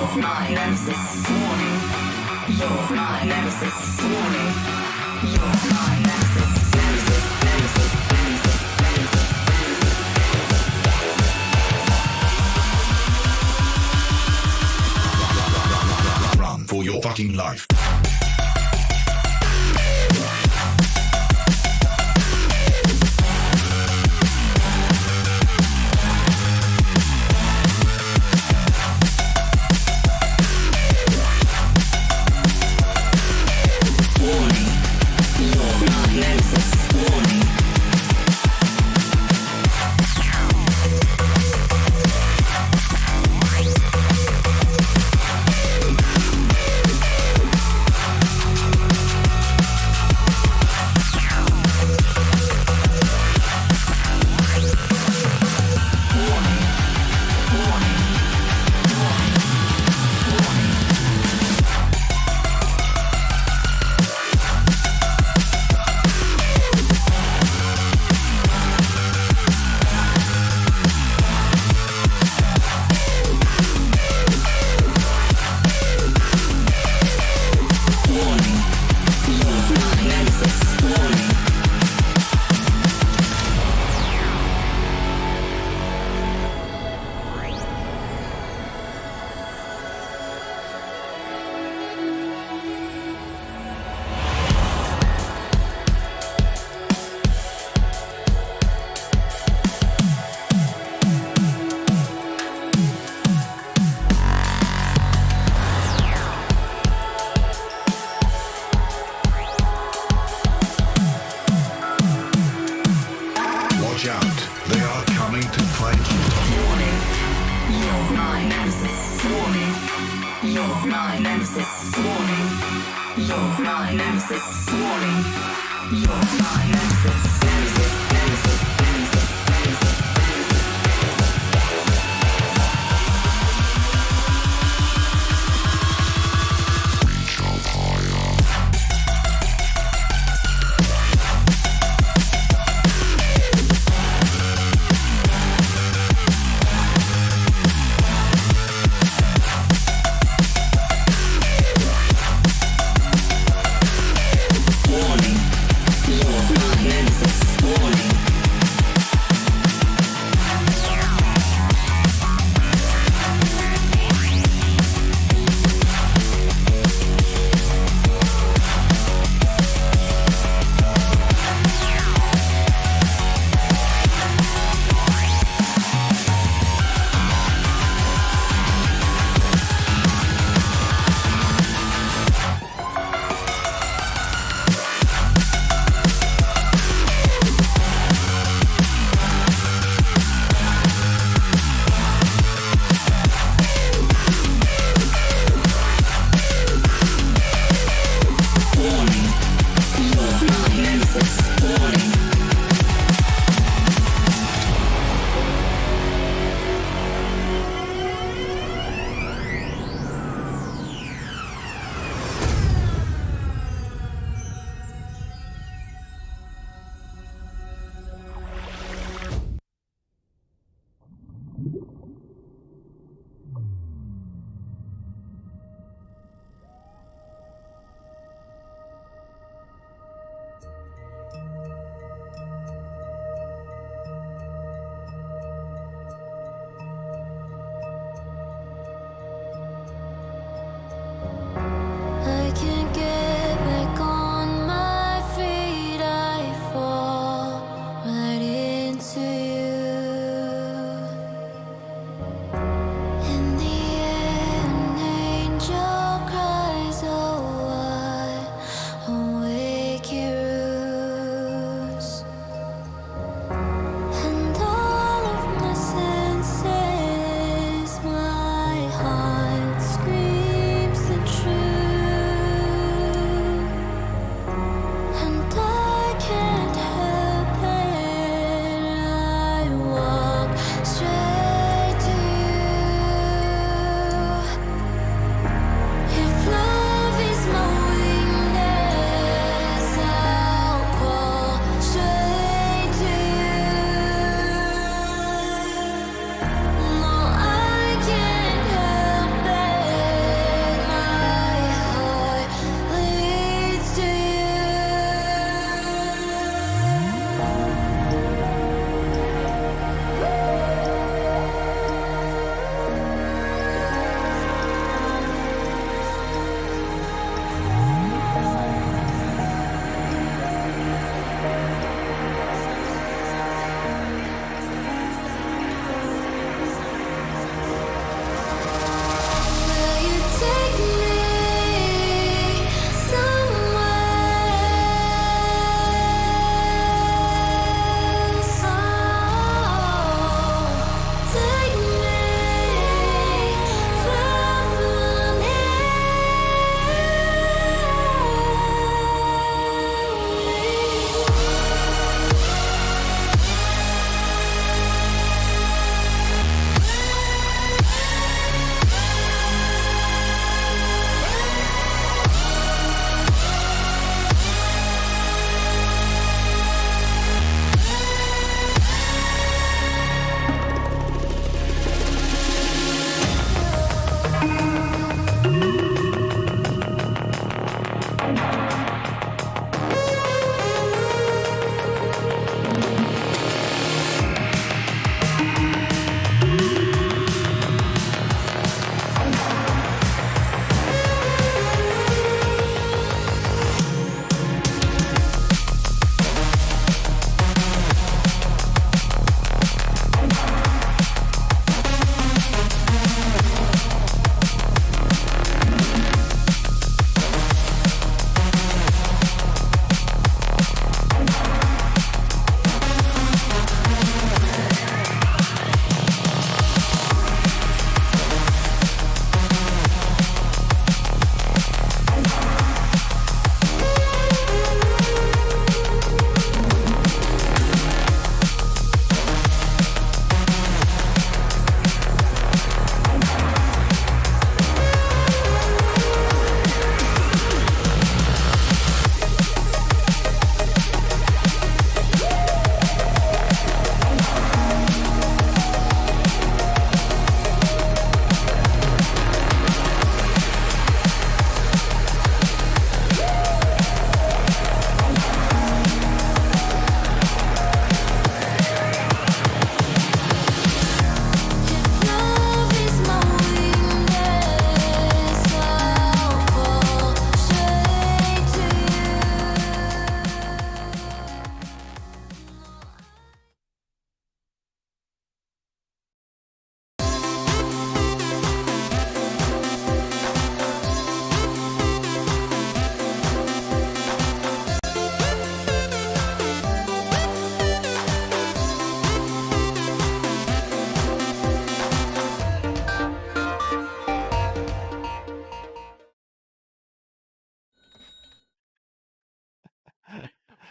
Your nemesis. Warning. Your nemesis. Warning. Your nemesis. Run for your fucking life. Watch out, they are coming to fight you. Warning. You're my nemesis. Warning. You're my nemesis. Warning. You're my nemesis. Warning. You're my nemesis. Warning. You're my nemesis. Warning.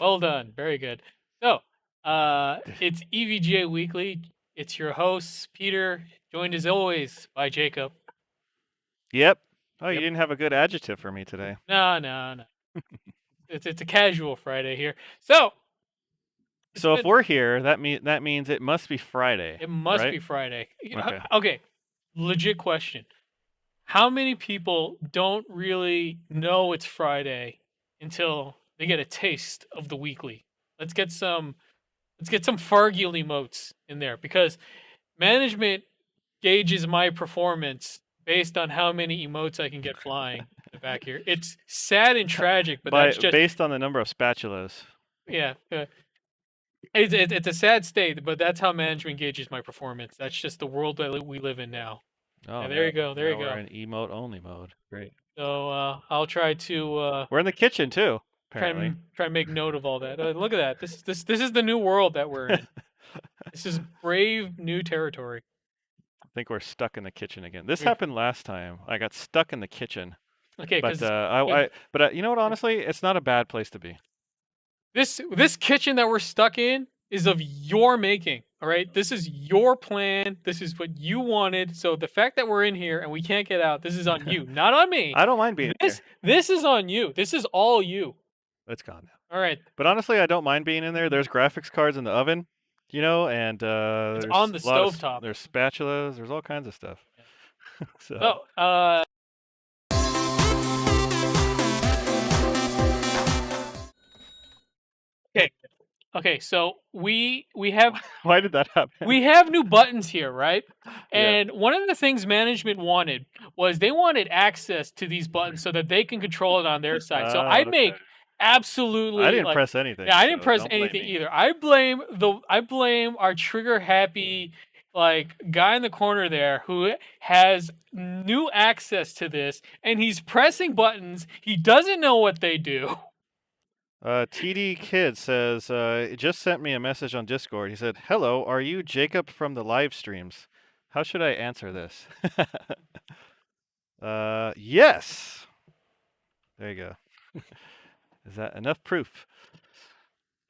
Well done. Very good. So, it's EVGA Weekly. It's your hosts, Peter, joined as always by Jacob. Yep. Oh, you Yep. didn't have a good adjective for me today. No. It's a casual Friday here. So, So if we're here, that means it must be Friday. it must right? be Friday. Okay. Okay. Legit question. How many people don't really know it's Friday until they get a taste of the weekly? Let's get some Fargiel emotes in there because management gauges my performance based on how many emotes I can get flying in the back here. It's sad and tragic, but that's just based on the number of spatulas. yeah. It's a sad state, but that's how management gauges my performance. That's just the world that we live in now. Oh, Yeah, there you go. There you now go. We're in emote only mode. Great. So I'll try to We're in the kitchen too. Apparently. try and make note of all that. Look at that. This is the new world that we're in. This is brave new territory. I think we're stuck in the kitchen again. This happened last time. I got stuck in the kitchen. Okay, But because you know what? Honestly, it's not a bad place to be. this kitchen that we're stuck in is of your making. All right, this is your plan. This is what you wanted. So the fact that we're in here and we can't get out, this is on you, not on me. I don't mind being here. This is on you. This is all you. It's gone now. All right, But honestly, I don't mind being in there. There's graphics cards in the oven, and it's there's on the a lot of stovetop. there's spatulas. There's all kinds of stuff. So okay. So we have Why did that happen? we have new buttons here, right? Yeah. And one of the things management wanted was they wanted access to these buttons so that they can control it on their side. So I make absolutely I didn't press anything. yeah, I didn't so press don't blame anything me. either. I blame our trigger happy guy in the corner there who has new access to this and he's pressing buttons. He doesn't know what they do. TD Kid says, he just sent me a message on Discord. He said, "Hello, are you Jacob from the live streams? How should I answer this?" Yes. There you go. Is that enough proof?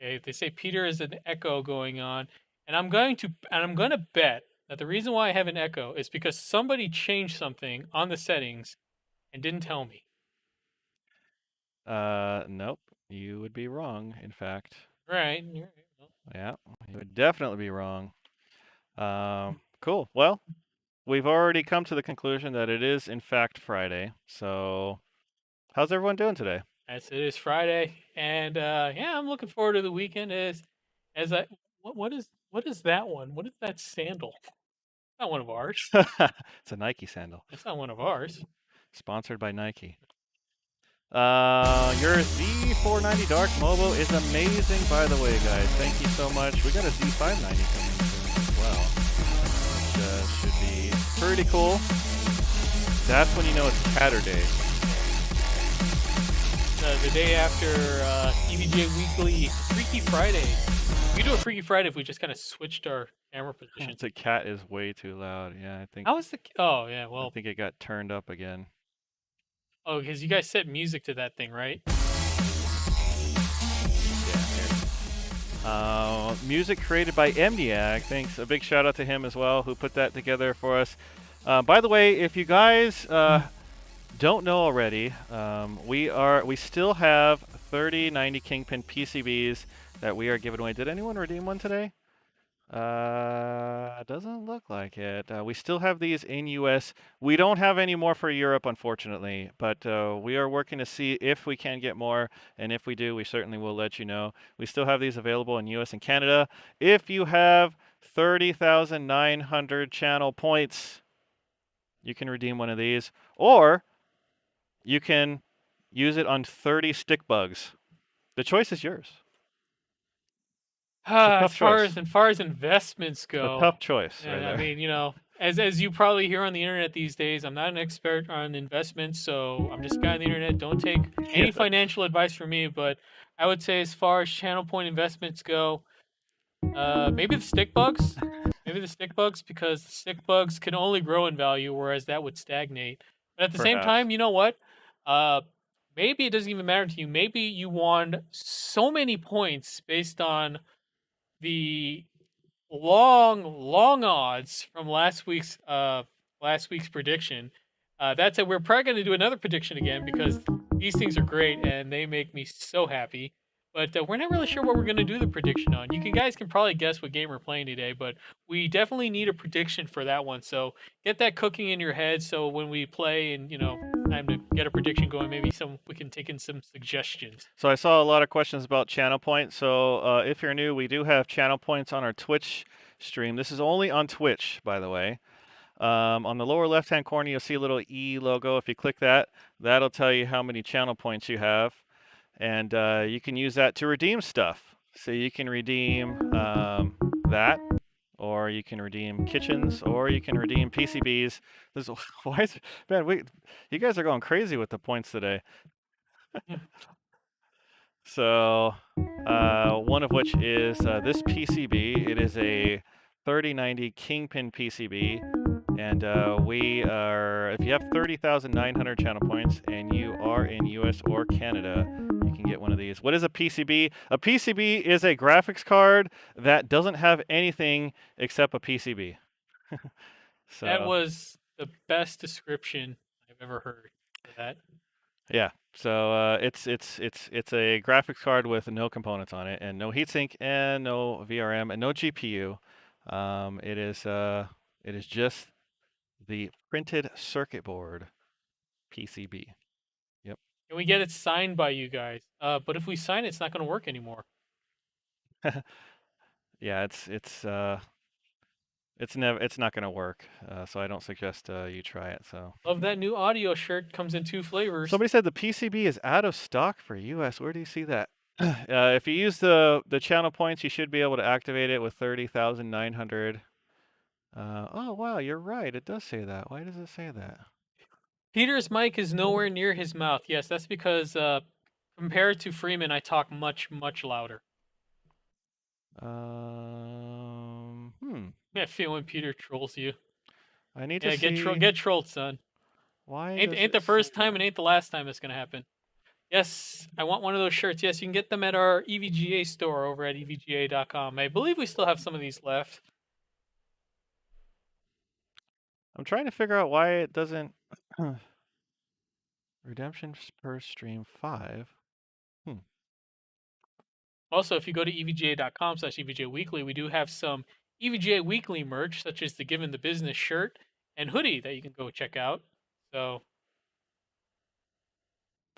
Okay, they say Peter is an echo going on, and I'm going to bet that the reason why I have an echo is because somebody changed something on the settings and didn't tell me. Nope. You would be wrong, in fact. Right. Yeah, you would definitely be wrong. Cool. Well, we've already come to the conclusion that it is, in fact, Friday. So, how's everyone doing today? Yes, it is Friday, and yeah, I'm looking forward to the weekend. What is that one? What is that sandal? Not one of ours. It's a Nike sandal. It's not one of ours. Sponsored by Nike. Your Z490 Dark Mobile is amazing, by the way, guys. Thank you so much. We got a Z590 coming soon as well, which should be pretty cool. That's when you know it's Catterday. The day after EVGA Weekly Freaky Friday. We could do a Freaky Friday if we just kind of switched our camera positions. The cat is way too loud. Yeah, I think. How was the? Oh yeah, well. I think it got turned up again. Oh, because you guys set music to that thing, right? Yeah. Here. Music created by Amniac. Thanks. A big shout out to him as well, who put that together for us. By the way, if you guys don't know already, we still have 3090 Kingpin PCBs that we are giving away. Did anyone redeem one today? Doesn't look like it. We still have these in US. We don't have any more for Europe, unfortunately, but we are working to see if we can get more, and if we do, we certainly will let you know. We still have these available in US and Canada. If you have 30,900 channel points, you can redeem one of these, or you can use it on 30 stick bugs. The choice is yours. As far as investments go, a tough choice. And right I mean, you know, as you probably hear on the internet these days, I'm not an expert on investments, so I'm just a guy on the internet. Don't take any financial advice from me, but I would say as far as channel point investments go, maybe the stick bugs. Maybe the stick bugs, because the stick bugs can only grow in value, whereas that would stagnate. But at the same time, you know what? maybe it doesn't even matter to you. Maybe you won so many points based on the long odds from last week's prediction. That's it. We're probably going to do another prediction again because these things are great and they make me so happy. But we're not really sure what we're going to do the prediction on. Guys can probably guess what game we're playing today, but we definitely need a prediction for that one. So get that cooking in your head. So when we play and time to get a prediction going, maybe we can take in some suggestions. So I saw a lot of questions about channel points. So if you're new, we do have channel points on our Twitch stream. This is only on Twitch, by the way. On the lower left-hand corner, you'll see a little E logo. If you click that, that'll tell you how many channel points you have. And you can use that to redeem stuff. So you can redeem that, or you can redeem kitchens, or you can redeem PCBs. Man, you guys are going crazy with the points today. So one of which is this PCB. It is a 3090 Kingpin PCB. And if you have 30,900 channel points and you are in US or Canada, you can get one of these. What is a PCB? A PCB is a graphics card that doesn't have anything except a PCB. So that was the best description I've ever heard for that. Yeah, so it's a graphics card with no components on it and no heatsink and no VRM and no GPU. It is just the printed circuit board PCB. Yep. And we get it signed by you guys. But if we sign it, it's not going to work anymore. Yeah, it's not going to work. So I don't suggest you try it. So Love that new audio shirt. Comes in 2 flavors. somebody said the PCB is out of stock for US. Where do you see that? If you use the channel points, you should be able to activate it with 30,900. Oh wow, you're right. It does say that. Why does it say that? Peter's mic is nowhere near his mouth. Yes, that's because compared to Freeman, I talk much louder. Yeah, feel when Peter trolls you. I need to see. Get trolled, son. Why? Ain't the first time and ain't the last time it's gonna happen. Yes, I want one of those shirts. Yes, you can get them at our EVGA store over at evga.com. I believe we still have some of these left. I'm trying to figure out why it doesn't. Redemption per stream 5. Also, if you go to evga.com/EVGA Weekly, we do have some EVGA Weekly merch, such as the Given the Business shirt and hoodie that you can go check out. So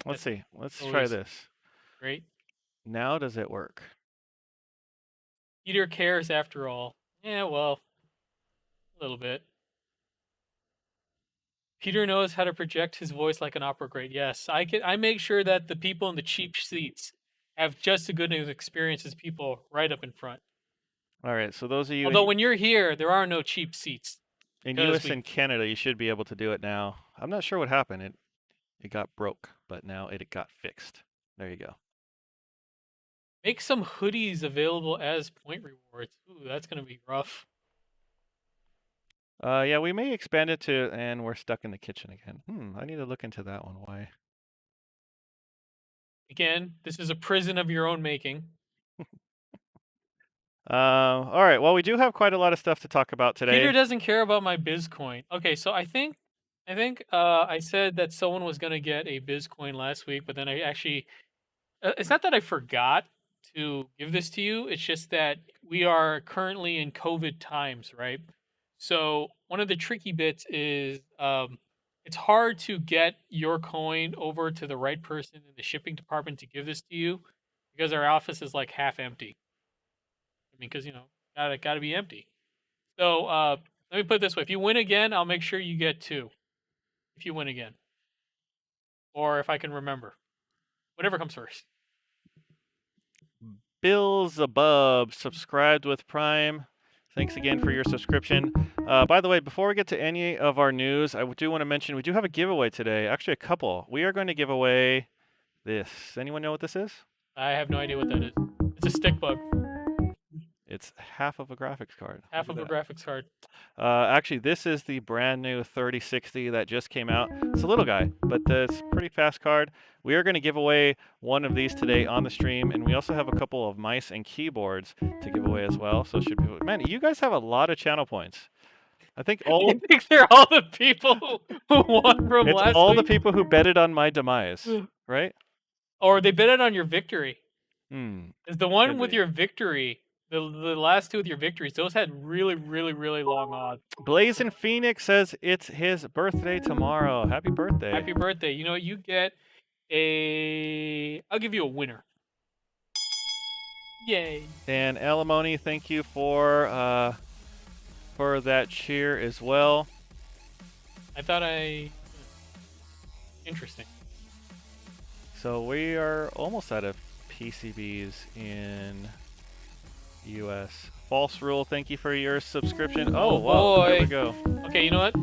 let's see. Let's try this. Great. Now does it work? Peter cares after all. Yeah, well, a little bit. Peter knows how to project his voice like an opera great. Yes, I make sure that the people in the cheap seats have just as good an experience as people right up in front. All right, so those of you. Although when you're here, there are no cheap seats. In US and Canada, you should be able to do it now. I'm not sure what happened. It got broke, but now it got fixed. There you go. Make some hoodies available as point rewards. Ooh, that's gonna be rough. Yeah, we may expand it to, and we're stuck in the kitchen again. I need to look into that one. Why? Again, this is a prison of your own making. All right. Well, we do have quite a lot of stuff to talk about today. Peter doesn't care about my Bizcoin. Okay, so I think I said that someone was gonna get a Bizcoin last week, but then I actually, it's not that I forgot to give this to you. It's just that we are currently in COVID times, right? So one of the tricky bits is it's hard to get your coin over to the right person in the shipping department to give this to you because our office is like half empty. I mean, because gotta be empty. So let me put it this way: if you win again, I'll make sure you get 2. If you win again, or if I can remember, whatever comes first. Bills above subscribed with Prime. Thanks again for your subscription. By the way, before we get to any of our news, I do want to mention we do have a giveaway today. Actually, a couple. We are going to give away this. Anyone know what this is? I have no idea what that is. It's a stick bug. It's half of a graphics card. Half of Look a at graphics card. that. Actually, this is the brand new 3060 that just came out. It's a little guy, but it's a pretty fast card. We are going to give away one of these today on the stream, and we also have a couple of mice and keyboards to give away as well. So it should be, man, you guys have a lot of channel points. I think all I think they're all the people who won from it's last all the week. people who betted on my demise, right? Or they bet it on your victory. Hmm. Is the one Could with be. your victory, the last two with your victories, those had really, really, really long odds. Blazing Phoenix says it's his birthday tomorrow. Happy birthday. Happy birthday. You know what? You get I'll give you a winner. Yay. And Alimony, thank you for that cheer as well. I thought interesting. So we are almost out of PCBs in US. False Rule, thank you for your subscription. Oh, wow, there we go. Okay, you know what?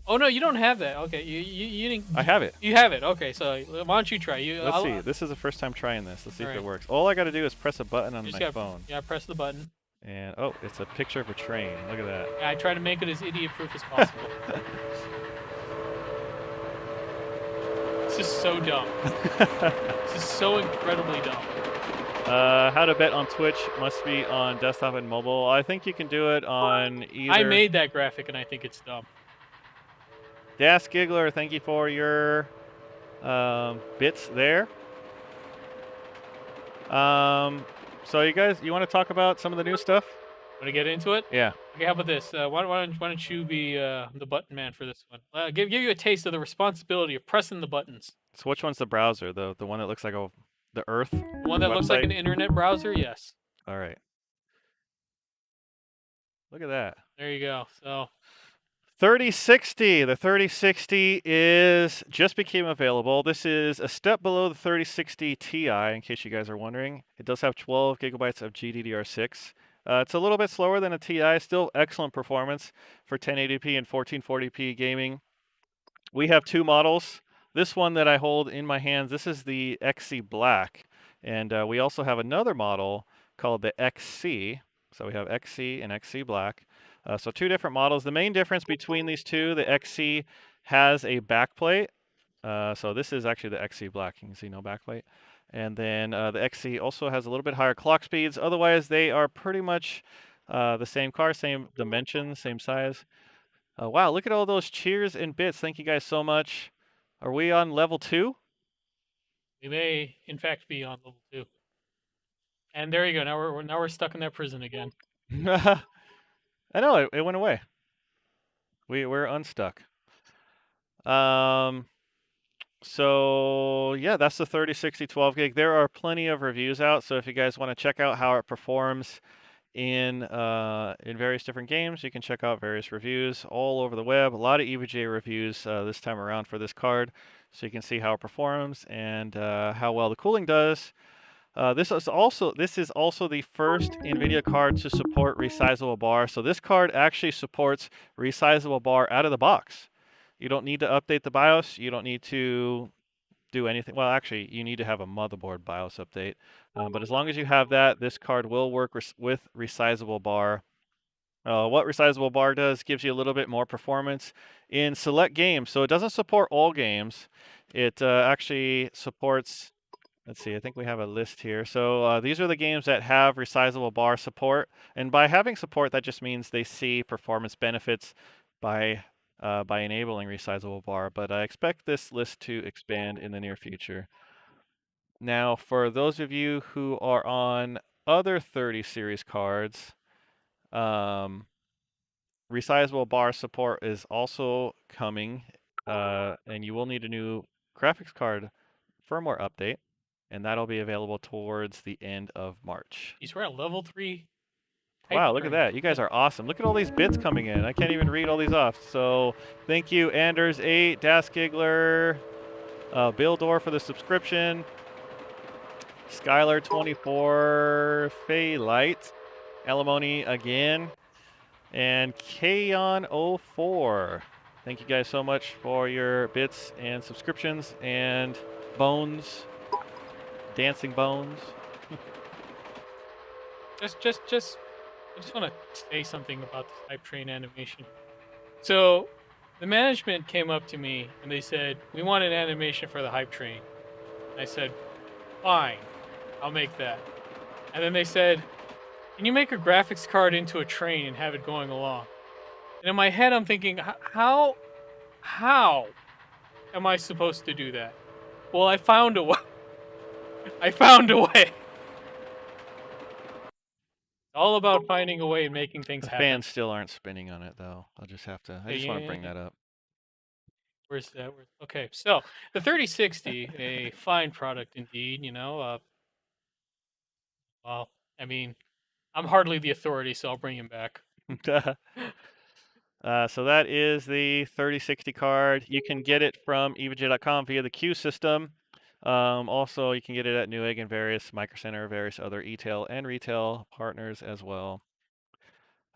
Oh no, you don't have that. Okay, you didn't. I have it. You have it. Okay, so why don't you try? Let's see. This is the first time trying this. Let's see if Alright. it works. All I got to do is press a button on You my just phone. Yeah, press the button. And oh, it's a picture of a train. Look at that. Yeah, I try to make it as idiot-proof as possible. This is so dumb. This is so incredibly dumb. How to bet on Twitch must be on desktop and mobile. I think you can do it on either. I made that graphic and I think it's dumb. Das Giggler, thank you for your bits there. So you guys, you want to talk about some of the new stuff? Want to get into it? Yeah. Okay, how about this? Why don't you be the button man for this one? Give you a taste of the responsibility of pressing the buttons. So which one's the browser? The one that looks like the Earth? The one that looks like an internet browser? Yes. All right. Look at that. There you go. So 3060. The 3060 just became available. This is a step below the 3060 Ti, in case you guys are wondering. It does have 12 gigabytes of GDDR6. It's a little bit slower than a Ti, still excellent performance for 1080p and 1440p gaming. We have two models. This one that I hold in my hands, this is the XC Black. And we also have another model called the XC. So we have XC and XC Black. So two different models. The main difference between these two, the XC has a backplate. So this is actually the XC Black. You can see no backplate. And then the XC also has a little bit higher clock speeds. Otherwise, they are pretty much the same car, same dimensions, same size. Wow, look at all those cheers and bits. Thank you guys so much. Are we on level 2? we may, in fact, be on level 2. And there you go. Now we're stuck in that prison again. I know, it went away. We're unstuck. So yeah, that's the 3060 12 gig. There are plenty of reviews out, so if you guys want to check out how it performs in various different games, you can check out various reviews all over the web. A lot of EVGA reviews this time around for this card, so you can see how it performs and how well the cooling does. This is also the first NVIDIA card to support resizable bar. So this card actually supports resizable bar out of the box. You don't need to update the BIOS. You don't need to do anything. Well, actually, you need to have a motherboard BIOS update. But as long as you have that, this card will work with resizable bar. What resizable bar does gives you a little bit more performance in select games. So it doesn't support all games. It actually supports. Let's see, I think we have a list here. So these are the games that have resizable bar support. And by having support, that just means they see performance benefits by enabling resizable bar. But I expect this list to expand in the near future. Now, for those of you who are on other 30 series cards, resizable bar support is also coming. And you will need a new graphics card firmware update. And that'll be available towards the end of March. He's at level 3. Wow, look at that. You guys are awesome. Look at all these bits coming in. I can't even read all these off. So thank you, Anders8, Das Giggler, Bill Dorr for the subscription, Skylar24, Faye Light, Alimony again, and Kayon04. Thank you guys so much for your bits and subscriptions and bones. Dancing bones. Just just want to say something about this hype train animation. So, the management came up to me and they said, "We want an animation for the hype train." And I said, "Fine, I'll make that." And then they said, "Can you make a graphics card into a train and have it going along?" And in my head, I'm thinking, how am I supposed to do that? Well, I found a way. I found a way. All about finding a way and making things The happen. fans still aren't spinning on it though. I just want to bring that up. Where's that? Okay, so the 3060, a fine product indeed. Well, I mean, I'm hardly the authority, so I'll bring him back. So that is the 3060 card. You can get it from EVGA.com via the Q system. Also, you can get it at Newegg and various Micro Center, various other e-tail and retail partners as well.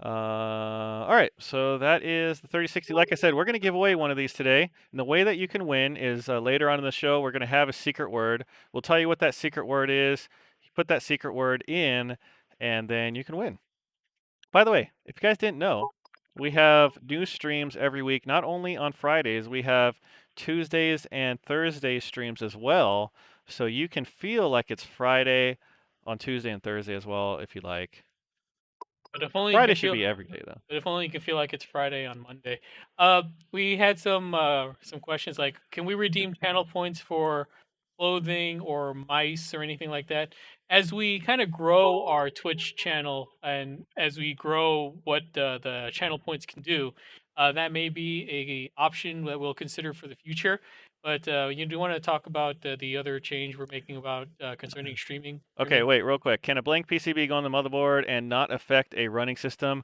All right, so that is the 3060. Like I said, we're going to give away one of these today. And the way that you can win is later on in the show, we're going to have a secret word. We'll tell you what that secret word is. You put that secret word in, and then you can win. By the way, if you guys didn't know, we have new streams every week, not only on Fridays, we have Tuesdays and Thursday streams as well. So you can feel like it's Friday on Tuesday and Thursday as well, if you like. But if only Friday should be every day, though. But if only you can feel like it's Friday on Monday. We had some questions like, can we redeem channel points for clothing or mice or anything like that? As we kind of grow our Twitch channel and as we grow what the channel points can do, that may be a option that we'll consider for the future. But you do want to talk about the other change we're making about concerning streaming? Okay, wait, real quick. Can a blank PCB go on the motherboard and not affect a running system?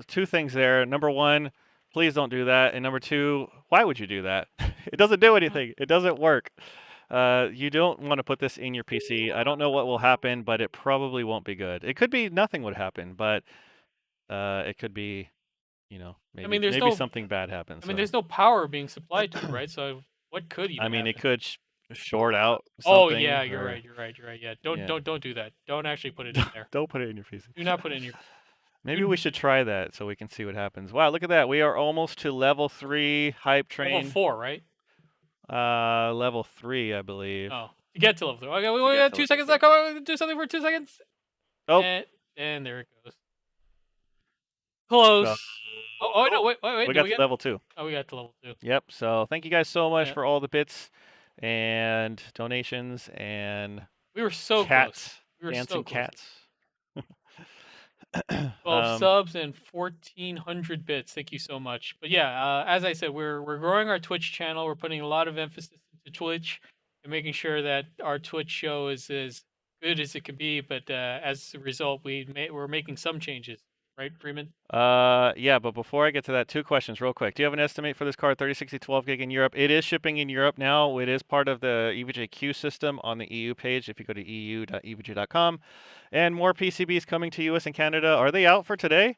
Two things there. Number one, please don't do that. And number two, why would you do that? It doesn't do anything. It doesn't work. You don't want to put this in your PC. I don't know what will happen, but it probably won't be good. It could be nothing would happen, but it could be, maybe something bad happens. I mean, there's no power being supplied to it, right? So what could even it happen? could short out Oh something. yeah, you're right. Yeah, don't do that. Don't actually put it in there. Don't put it in your PC. Do not put it in your. Maybe we should try that so we can see what happens. Wow, look at that. We are almost to level 3 hype train. Level 4, right? Level 3, I believe. Oh, to get to level 3. Okay, we got 2 seconds left. Come on, do something for 2 seconds. Oh. And there it goes. Close. Oh no, wait. We got to level 2. Oh, we got to level 2. Yep. So thank you guys so much for all the bits and donations and we were so cats. Close. We were dancing so close. cats. 12 subs and 1,400 bits. Thank you so much. But yeah, as I said, we're growing our Twitch channel. We're putting a lot of emphasis into Twitch and making sure that our Twitch show is as good as it can be. But as a result, we're making some changes. Right, Freeman? Yeah, but before I get to that, 2 questions real quick. Do you have an estimate for this card, 3060 12 gig in Europe? It is shipping in Europe now. It is part of the EVGA Q system on the EU page if you go to eu.evga.com. And more PCBs coming to US and Canada. Are they out for today?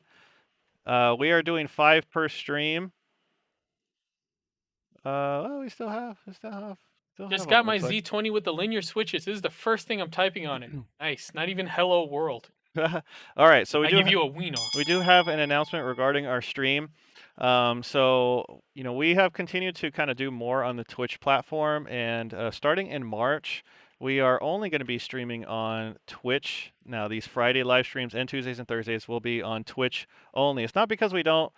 We are doing 5 per stream. We still have. Just got my Z20 with the linear switches. This is the first thing I'm typing on it. Nice. Not even hello world. All right, so I give you a wiener. We do have an announcement regarding our stream. So we have continued to kind of do more on the Twitch platform, and starting in March, we are only going to be streaming on Twitch. Now, these Friday live streams and Tuesdays and Thursdays will be on Twitch only. It's not because we don't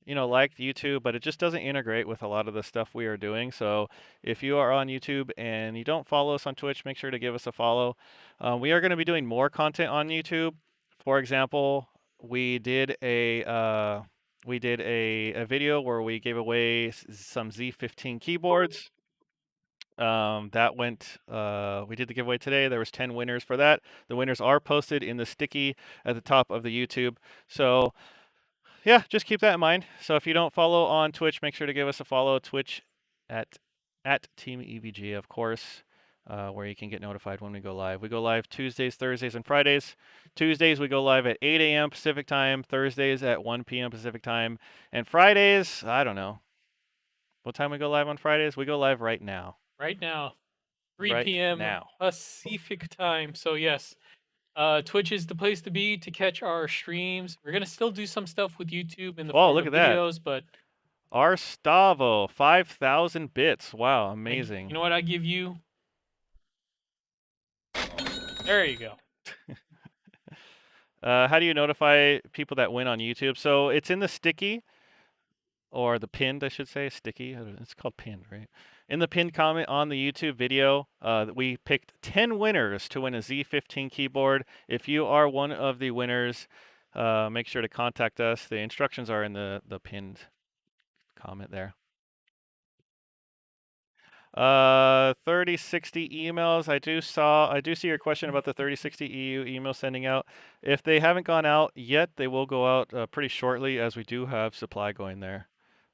like YouTube, but it just doesn't integrate with a lot of the stuff we are doing. So if you are on YouTube and you don't follow us on Twitch, make sure to give us a follow. We are going to be doing more content on YouTube. For example, we did a video where we gave away some Z15 keyboards. That went, we did the giveaway today. There was 10 winners for that. The winners are posted in the sticky at the top of the YouTube. So yeah, just keep that in mind. So if you don't follow on Twitch, make sure to give us a follow. Twitch at Team EVGA, of course, where you can get notified when we go live. We go live Tuesdays, Thursdays, and Fridays. Tuesdays, we go live at 8 a.m. Pacific time. Thursdays at 1 p.m. Pacific time. And Fridays, I don't know. What time we go live on Fridays? We go live right now. Right now. 3 p.m. Pacific time. So yes. Twitch is the place to be to catch our streams. We're gonna still do some stuff with YouTube in the Whoa, form look of at that. videos, but Arstavo, 5,000 bits. Wow, you amazing. know what I give you? There you go. How do you notify people that win on YouTube? So it's in the sticky, or the pinned, I should say, sticky. It's called pinned, right? In the pinned comment on the YouTube video, we picked 10 winners to win a Z15 keyboard. If you are one of the winners, make sure to contact us. The instructions are in the pinned comment there. 3060 emails. I do see your question about the 3060 EU email sending out. If they haven't gone out yet, they will go out pretty shortly, as we do have supply going there.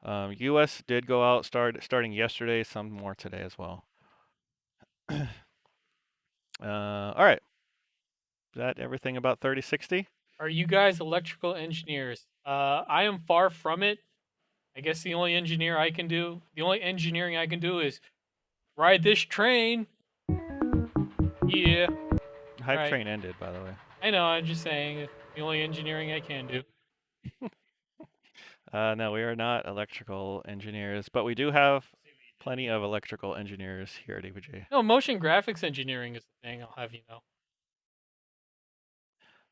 US did go out starting yesterday, some more today as well. All right. Is that everything about 3060? Are you guys electrical engineers? I am far from it. I guess the only engineering I can do is ride this train. Yeah. Hype Right. train ended, by the way. I know, I'm just saying it's the only engineering I can do. No, we are not electrical engineers, but we do have plenty of electrical engineers here at EVGA. No, motion graphics engineering is the thing, I'll have you know.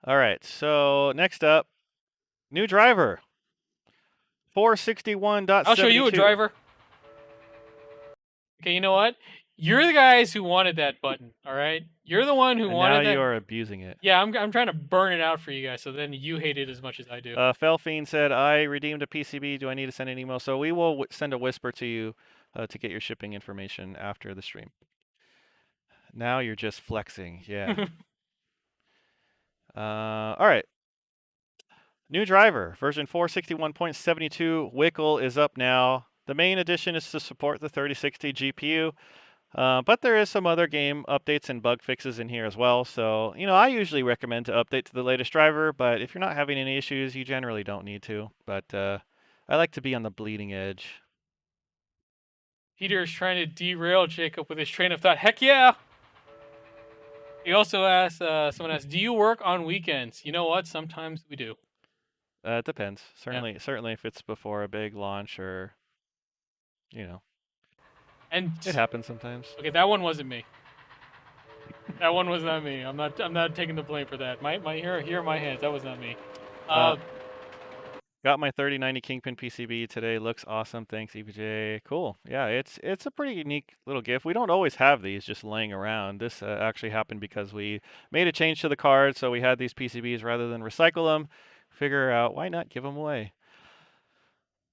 All right, so next up, new driver. 461.72. I'll show you a driver. Okay, you know what? You're the guys who wanted that button, all right? You're the one who And wanted now that. you are abusing it. Yeah, I'm trying to burn it out for you guys, so then you hate it as much as I do. Felfiend said, I redeemed a PCB. Do I need to send an email? So we will send a whisper to you to get your shipping information after the stream. Now you're just flexing. Yeah. All right. New driver, version 461.72. Wickle is up now. The main addition is to support the 3060 GPU. But there is some other game updates and bug fixes in here as well. So, I usually recommend to update to the latest driver, but if you're not having any issues, you generally don't need to. But I like to be on the bleeding edge. Peter is trying to derail Jacob with his train of thought. Heck yeah! He also asked, someone asked, do you work on weekends? You know what? Sometimes we do. It depends. Certainly if it's before a big launch or, And it happens sometimes. okay, that one wasn't me. That one was not me. I'm not taking the blame for that. Here are my hands. That was not me. Got my 3090 Kingpin PCB today. Looks awesome. Thanks, EVGA. Cool. Yeah, it's a pretty unique little gift. We don't always have these just laying around. This actually happened because we made a change to the card, so we had these PCBs rather than recycle them. Figure out why not give them away.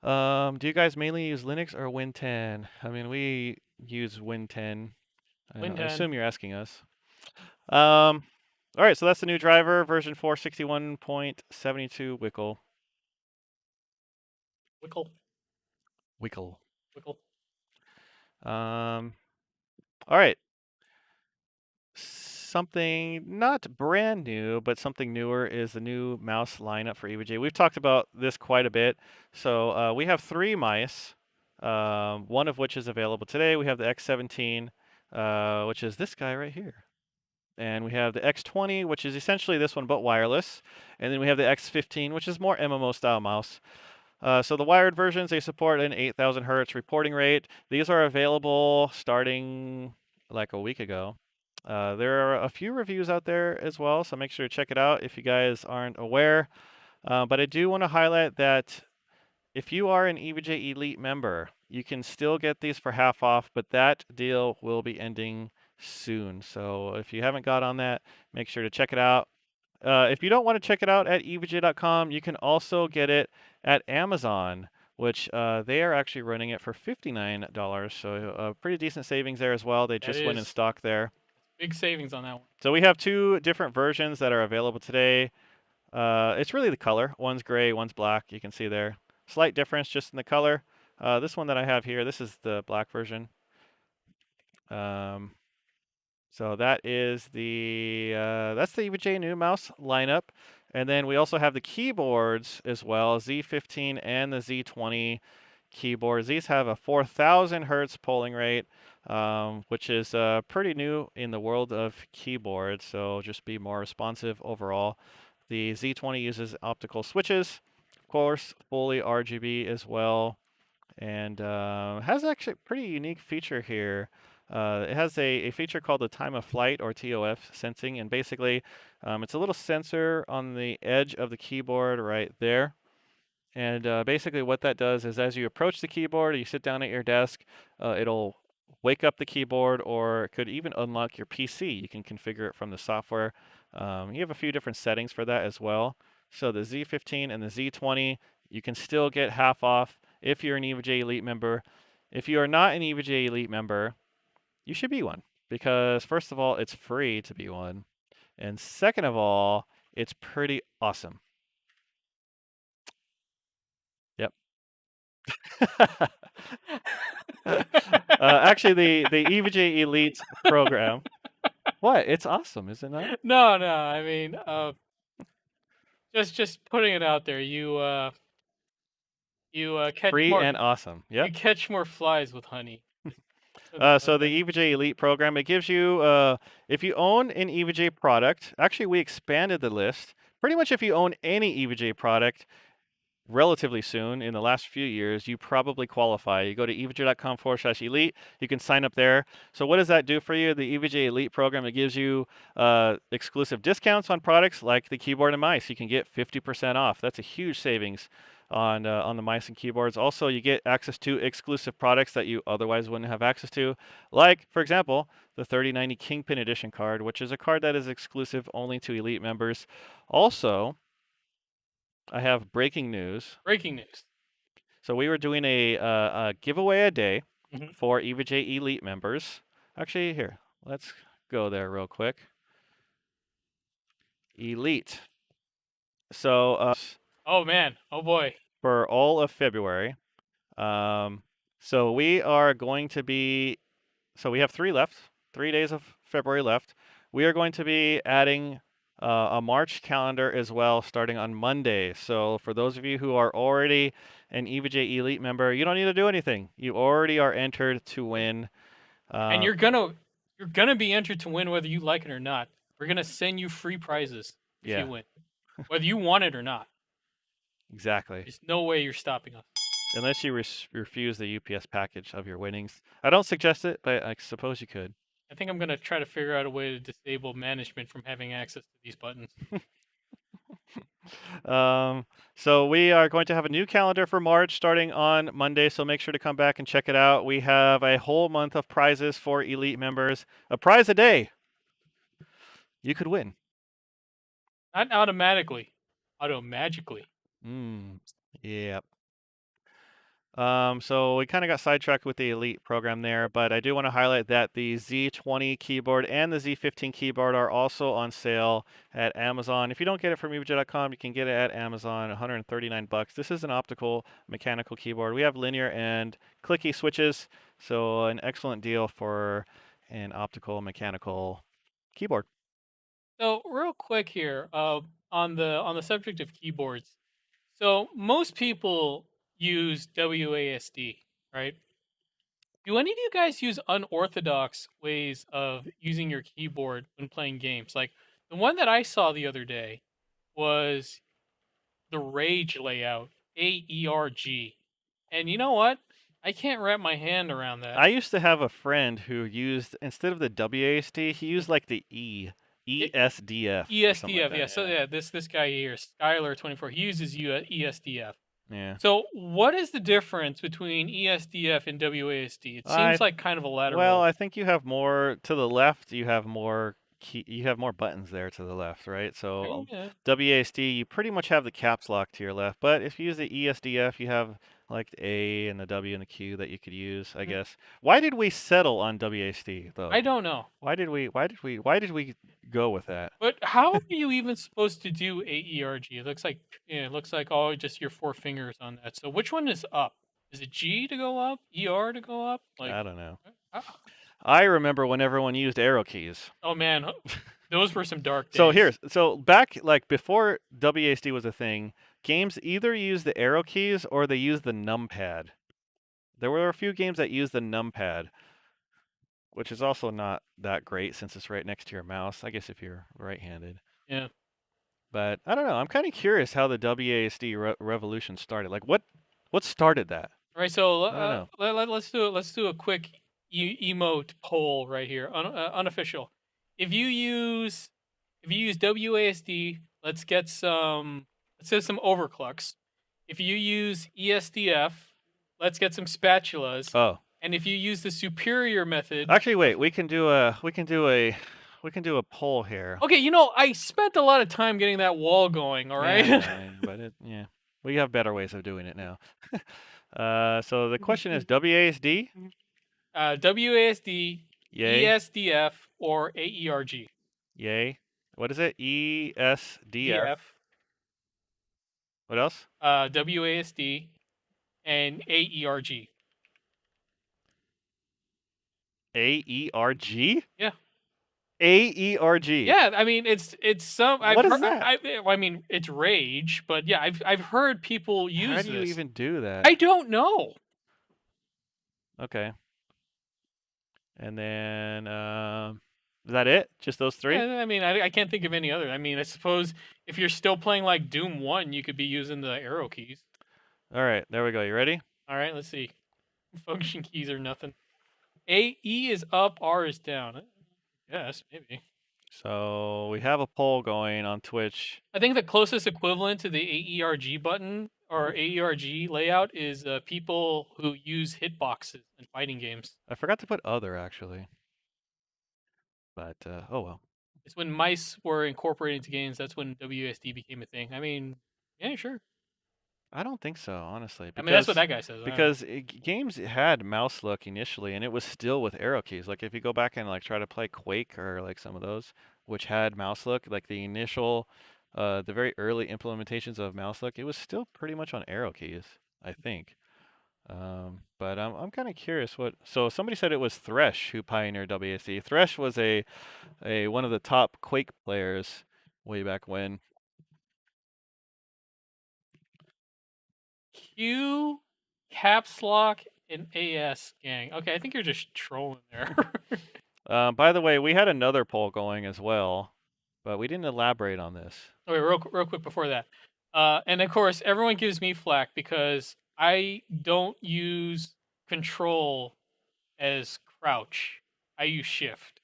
Do you guys mainly use Linux or Win 10? I mean, we use Win 10. I assume you're asking us. All right, so that's the new driver, version 461.72 Wickle. Wickle. All right. Something not brand new, but something newer is the new mouse lineup for EVGA. We've talked about this quite a bit. So we have 3 mice, one of which is available today. We have the X17, which is this guy right here. And we have the X20, which is essentially this one, but wireless. And then we have the X15, which is more MMO style mouse. So the wired versions, they support an 8,000 hertz reporting rate. These are available starting like a week ago. There are a few reviews out there as well, so make sure to check it out if you guys aren't aware. But I do want to highlight that if you are an EVGA Elite member, you can still get these for half off, but that deal will be ending soon. So if you haven't got on that, make sure to check it out. If you don't want to check it out at evga.com, you can also get it at Amazon, which they are actually running it for $59. So pretty decent savings there as well. They just went in stock there. Big savings on that one. So we have 2 different versions that are available today. It's really the color. One's gray, one's black. You can see there. Slight difference just in the color. This one that I have here, this is the black version. So that is that's the EVGA new mouse lineup. And then we also have the keyboards as well, Z15 and the Z20 keyboards. These have a 4,000 hertz polling rate, which is pretty new in the world of keyboards, so just be more responsive overall. The Z20 uses optical switches, of course, fully RGB as well, and has actually a pretty unique feature here. It has a feature called the time of flight, or TOF sensing, and basically it's a little sensor on the edge of the keyboard right there. And basically what that does is as you approach the keyboard, you sit down at your desk, it'll wake up the keyboard, or it could even unlock your PC. You can configure it from the software. You have a few different settings for that as well. So the Z15 and the Z20, you can still get half off if you're an EVGA Elite member. If you are not an EVGA Elite member, you should be one, because first of all, it's free to be one. And second of all, it's pretty awesome. Yep. Actually, the EVGA Elite program. What? It's awesome, is it not? No, I mean, just putting it out there. You catch Free more. and awesome. You Yep. catch more flies with honey. So the EVGA Elite program, it gives you, if you own an EVGA product, actually we expanded the list. Pretty much if you own any EVGA product relatively soon, in the last few years, you probably qualify. You go to evga.com/elite, you can sign up there. So what does that do for you? The EVGA Elite program, it gives you exclusive discounts on products like the keyboard and mice. You can get 50% off. That's a huge savings on the mice and keyboards. Also, you get access to exclusive products that you otherwise wouldn't have access to, like, for example, the 3090 Kingpin Edition card, which is a card that is exclusive only to Elite members. Also, I have breaking news. Breaking news. So we were doing a giveaway a day Mhm. for EVGA Elite members. Actually, here, let's go there real quick. Elite. So Oh man. Oh boy. for all of February. So we are going to be, so we have 3 left, 3 days of February left. We are going to be adding a March calendar as well, starting on Monday. So for those of you who are already an EVGA Elite member, you don't need to do anything. You already are entered to win. And you're gonna be entered to win whether you like it or not. We're gonna send you free prizes if Yeah. you win, whether you want it or not. Exactly. There's no way you're stopping us. Unless you refuse the UPS package of your winnings. I don't suggest it, but I suppose you could. I think I'm gonna try to figure out a way to disable management from having access to these buttons. So we are going to have a new calendar for March starting on Monday, so make sure to come back and check it out. We have a whole month of prizes for Elite members. A prize a day. You could win. Not automatically, auto-magically. Yep. So we kind of got sidetracked with the Elite program there, but I do want to highlight that the Z20 keyboard and the Z15 keyboard are also on sale at Amazon. If you don't get it from EVGA.com, you can get it at Amazon, $139. This is an optical mechanical keyboard. We have linear and clicky switches, so an excellent deal for an optical mechanical keyboard. So real quick here, on the subject of keyboards. So most people use WASD, right? Do any of you guys use unorthodox ways of using your keyboard when playing games? Like the one that I saw the other day was the Rage layout, AERG. And you know what? I can't wrap my hand around that. I used to have a friend who used, instead of the WASD, he used like the ESDF. or something like ESDF, yeah. that, So yeah, this guy here, Skylar24, he uses ESDF. Yeah. So what is the difference between ESDF and WASD? It seems like kind of a lateral. Well, I think you have more to the left. You have more you have more buttons there to the left, right? So Yeah. WASD, you pretty much have the caps lock to your left. But if you use the ESDF, you have like the A and the W and the Q that you could use, I guess. Why did we settle on WASD though? I don't know. Why did we go with that? But how are you even supposed to do AERG? It looks like all just your 4 fingers on that. So which one is up? Is it G to go up? ER to go up? I don't know. uh, I remember when everyone used arrow keys. oh man, those were some dark days. So back like before WASD was a thing, games either use the arrow keys or they use the numpad. There were a few games that used the numpad, which is also not that great since it's right next to your mouse. I guess if you're right-handed. Yeah. But I don't know. I'm kind of curious how the WASD revolution started. Like, what started that? All right. So I don't know. let's do a quick emote poll right here, unofficial. If you use WASD, let's get some overclocks. If you use ESDF, let's get some spatulas. Oh, And if you use the superior method, actually, wait. We can do a poll here. okay, I spent a lot of time getting that wall going. All right. Yeah, but yeah, we have better ways of doing it now. So the question is WASD, WASD, yay, ESDF, or AERG. yay. What is it? ESDF. DF, What else? WASD, and AERG. AERG. Yeah. AERG. Yeah, I mean it's some. What is that? I mean it's Rage, but yeah, I've heard people use How do you this. even do that? I don't know. Okay. And then, is that it? Just those three? Yeah, I mean I can't think of any other. I mean I suppose if you're still playing like Doom 1, you could be using the arrow keys. All right, there we go. You ready? All right, let's see. Function keys are nothing. E is up, R is down. Yes, maybe. So we have a poll going on Twitch. I think the closest equivalent to the AERG button or AERG layout is people who use hitboxes in fighting games. I forgot to put other actually, but oh well. It's when mice were incorporated into games. That's when WSD became a thing. I mean, yeah, sure. I don't think so, honestly. I mean, that's what that guy says. Because games had mouse look initially, and it was still with arrow keys. Like if you go back and like try to play Quake or like some of those, which had mouse look, like the initial, the very early implementations of mouse look, it was still pretty much on arrow keys, I think. But I'm kind of curious what. So somebody said it was Thresh who pioneered WSD. Thresh was a one of the top Quake players way back when. Q, caps lock, and AS gang. Okay, I think you're just trolling there. By the way, we had another poll going as well, but we didn't elaborate on this. Okay, real quick before that. And of course, everyone gives me flack because I don't use control as crouch. I use shift.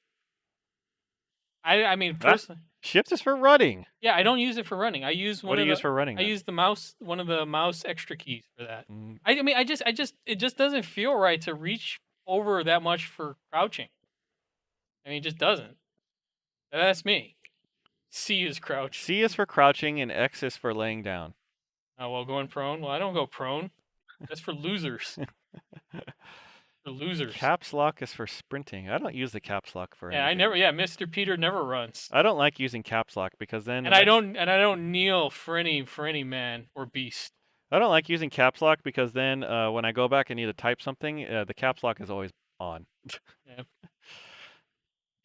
I mean, personally, Shift is for running. yeah, I don't use it for running. I use What do you use for running? I use the mouse, one of the mouse extra keys for that. Mm, I mean, it just doesn't feel right to reach over that much for crouching. I mean, it just doesn't. That's me. C is crouch. C is for crouching and X is for laying down. Oh, well, going prone? Well, I don't go prone. That's for losers. For losers. Caps lock is for sprinting. I don't use the caps lock for anything. Mr. Peter never runs. I don't like using caps lock because then And I don't kneel for any man or beast. I don't like using caps lock because then when I go back and need to type something, the caps lock is always on. Yeah.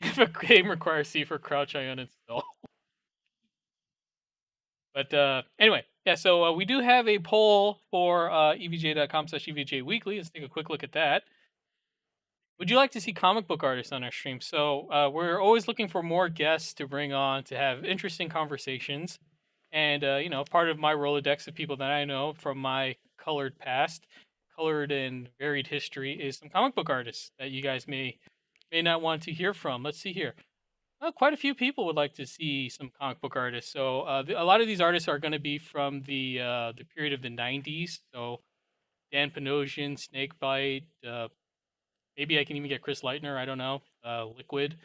If a game requires C for crouch, I uninstall. But anyway, yeah, so we do have a poll for evj.com/EVGA Weekly. Let's take a quick look at that. Would you like to see comic book artists on our stream? So we're always looking for more guests to bring on to have interesting conversations. And, part of my Rolodex of people that I know from my colored past, colored and varied history, is some comic book artists that you guys may not want to hear from. Let's see here. Well, quite a few people would like to see some comic book artists. So a lot of these artists are going to be from the period of the 90s. So Dan Panosian, Snakebite, maybe I can even get Chris Leitner. I don't know. Liquid.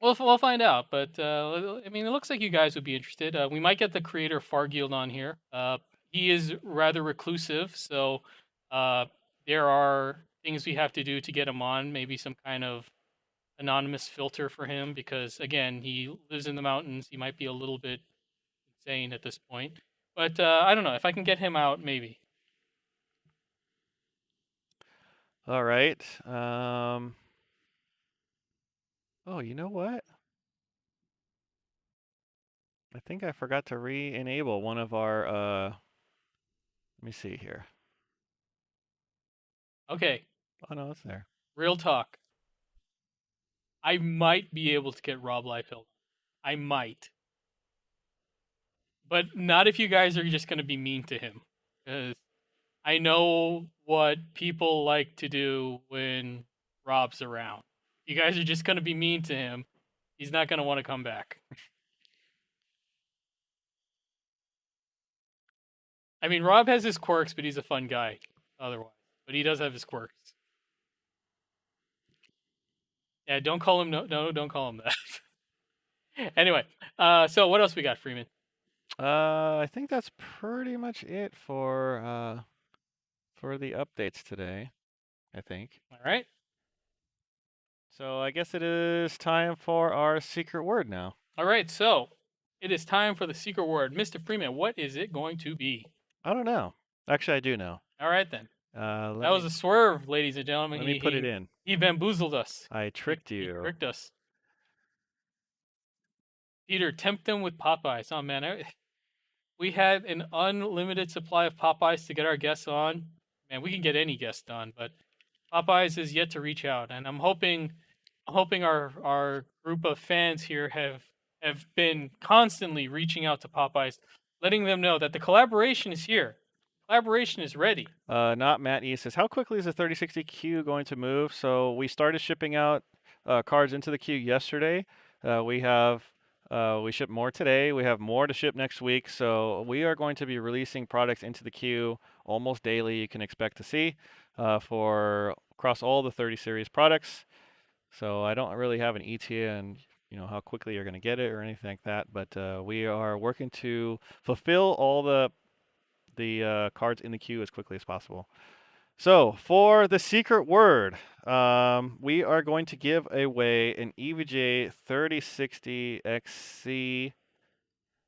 We'll find out. But I mean, it looks like you guys would be interested. We might get the creator Farguild on here. He is rather reclusive, so there are things we have to do to get him on. Maybe some kind of anonymous filter for him because, again, he lives in the mountains. He might be a little bit insane at this point. But I don't know. If I can get him out, maybe. All right. Oh, you know what? I think I forgot to re-enable one of our. Let me see here. Okay, Oh no, it's there. real talk. I might be able to get Rob Liefeld. I might. But not if you guys are just going to be mean to him. Because I know what people like to do when Rob's around. You guys are just going to be mean to him. He's not going to want to come back. I mean, Rob has his quirks, but he's a fun guy otherwise. But he does have his quirks. Yeah, don't call him don't call him that. Anyway, so what else we got, Freeman? I think that's pretty much it for the updates today. I think. All right. So I guess it is time for our secret word now. All right, so it is time for the secret word. Mr. Freeman, what is it going to be? I don't know. Actually, I do know. All right, then. That That was a swerve, ladies and gentlemen. Let me put it in. He bamboozled us. I tricked He you. tricked us. Peter, tempt them with Popeyes. Oh, man. We had an unlimited supply of Popeyes to get our guests on. Man, we can get any guest on, but Popeyes is yet to reach out. And I'm hoping our group of fans here have been constantly reaching out to Popeyes, letting them know that the collaboration is here. Collaboration is ready. Not Matt E says, how quickly is the 3060 queue going to move? So we started shipping out cards into the queue yesterday. We ship more today. We have more to ship next week. So we are going to be releasing products into the queue almost daily. You can expect to see for across all the 30 series products. So I don't really have an ETA and how quickly you're going to get it or anything like that. But we are working to fulfill all the cards in the queue as quickly as possible. So for the secret word, we are going to give away an EVGA 3060 XC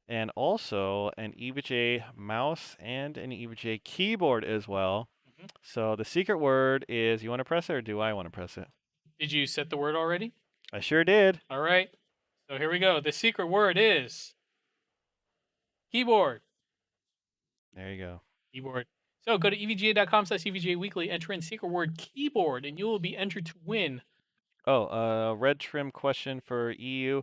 and also an EVGA mouse and an EVGA keyboard as well. Mhm. So the secret word is, you want to press it or do I want to press it? Did you set the word already? I sure did. All right. So here we go. The secret word is keyboard. There you go. Keyboard. So go to evga.com/EVGA Weekly, enter in secret word keyboard, and you will be entered to win. Oh, red trim question for EU.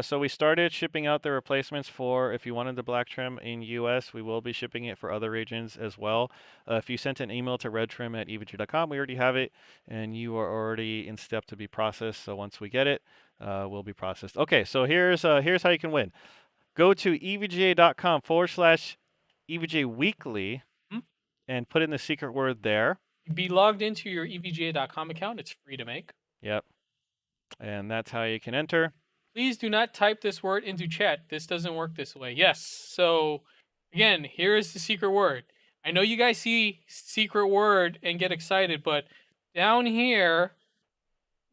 So we started shipping out the replacements for, if you wanted the black trim in US, we will be shipping it for other regions as well. If you sent an email to redtrim@evg.com, we already have it, and you are already in step to be processed. So once we get it, we'll be processed. Okay, so here's how you can win. Go to evga.com/EVGA Weekly and put in the secret word there. Be logged into your evga.com account. It's free to make. Yep. And that's how you can enter. Please do not type this word into chat. This doesn't work this way. Yes. So again, here is the secret word. I know you guys see secret word and get excited, but down here,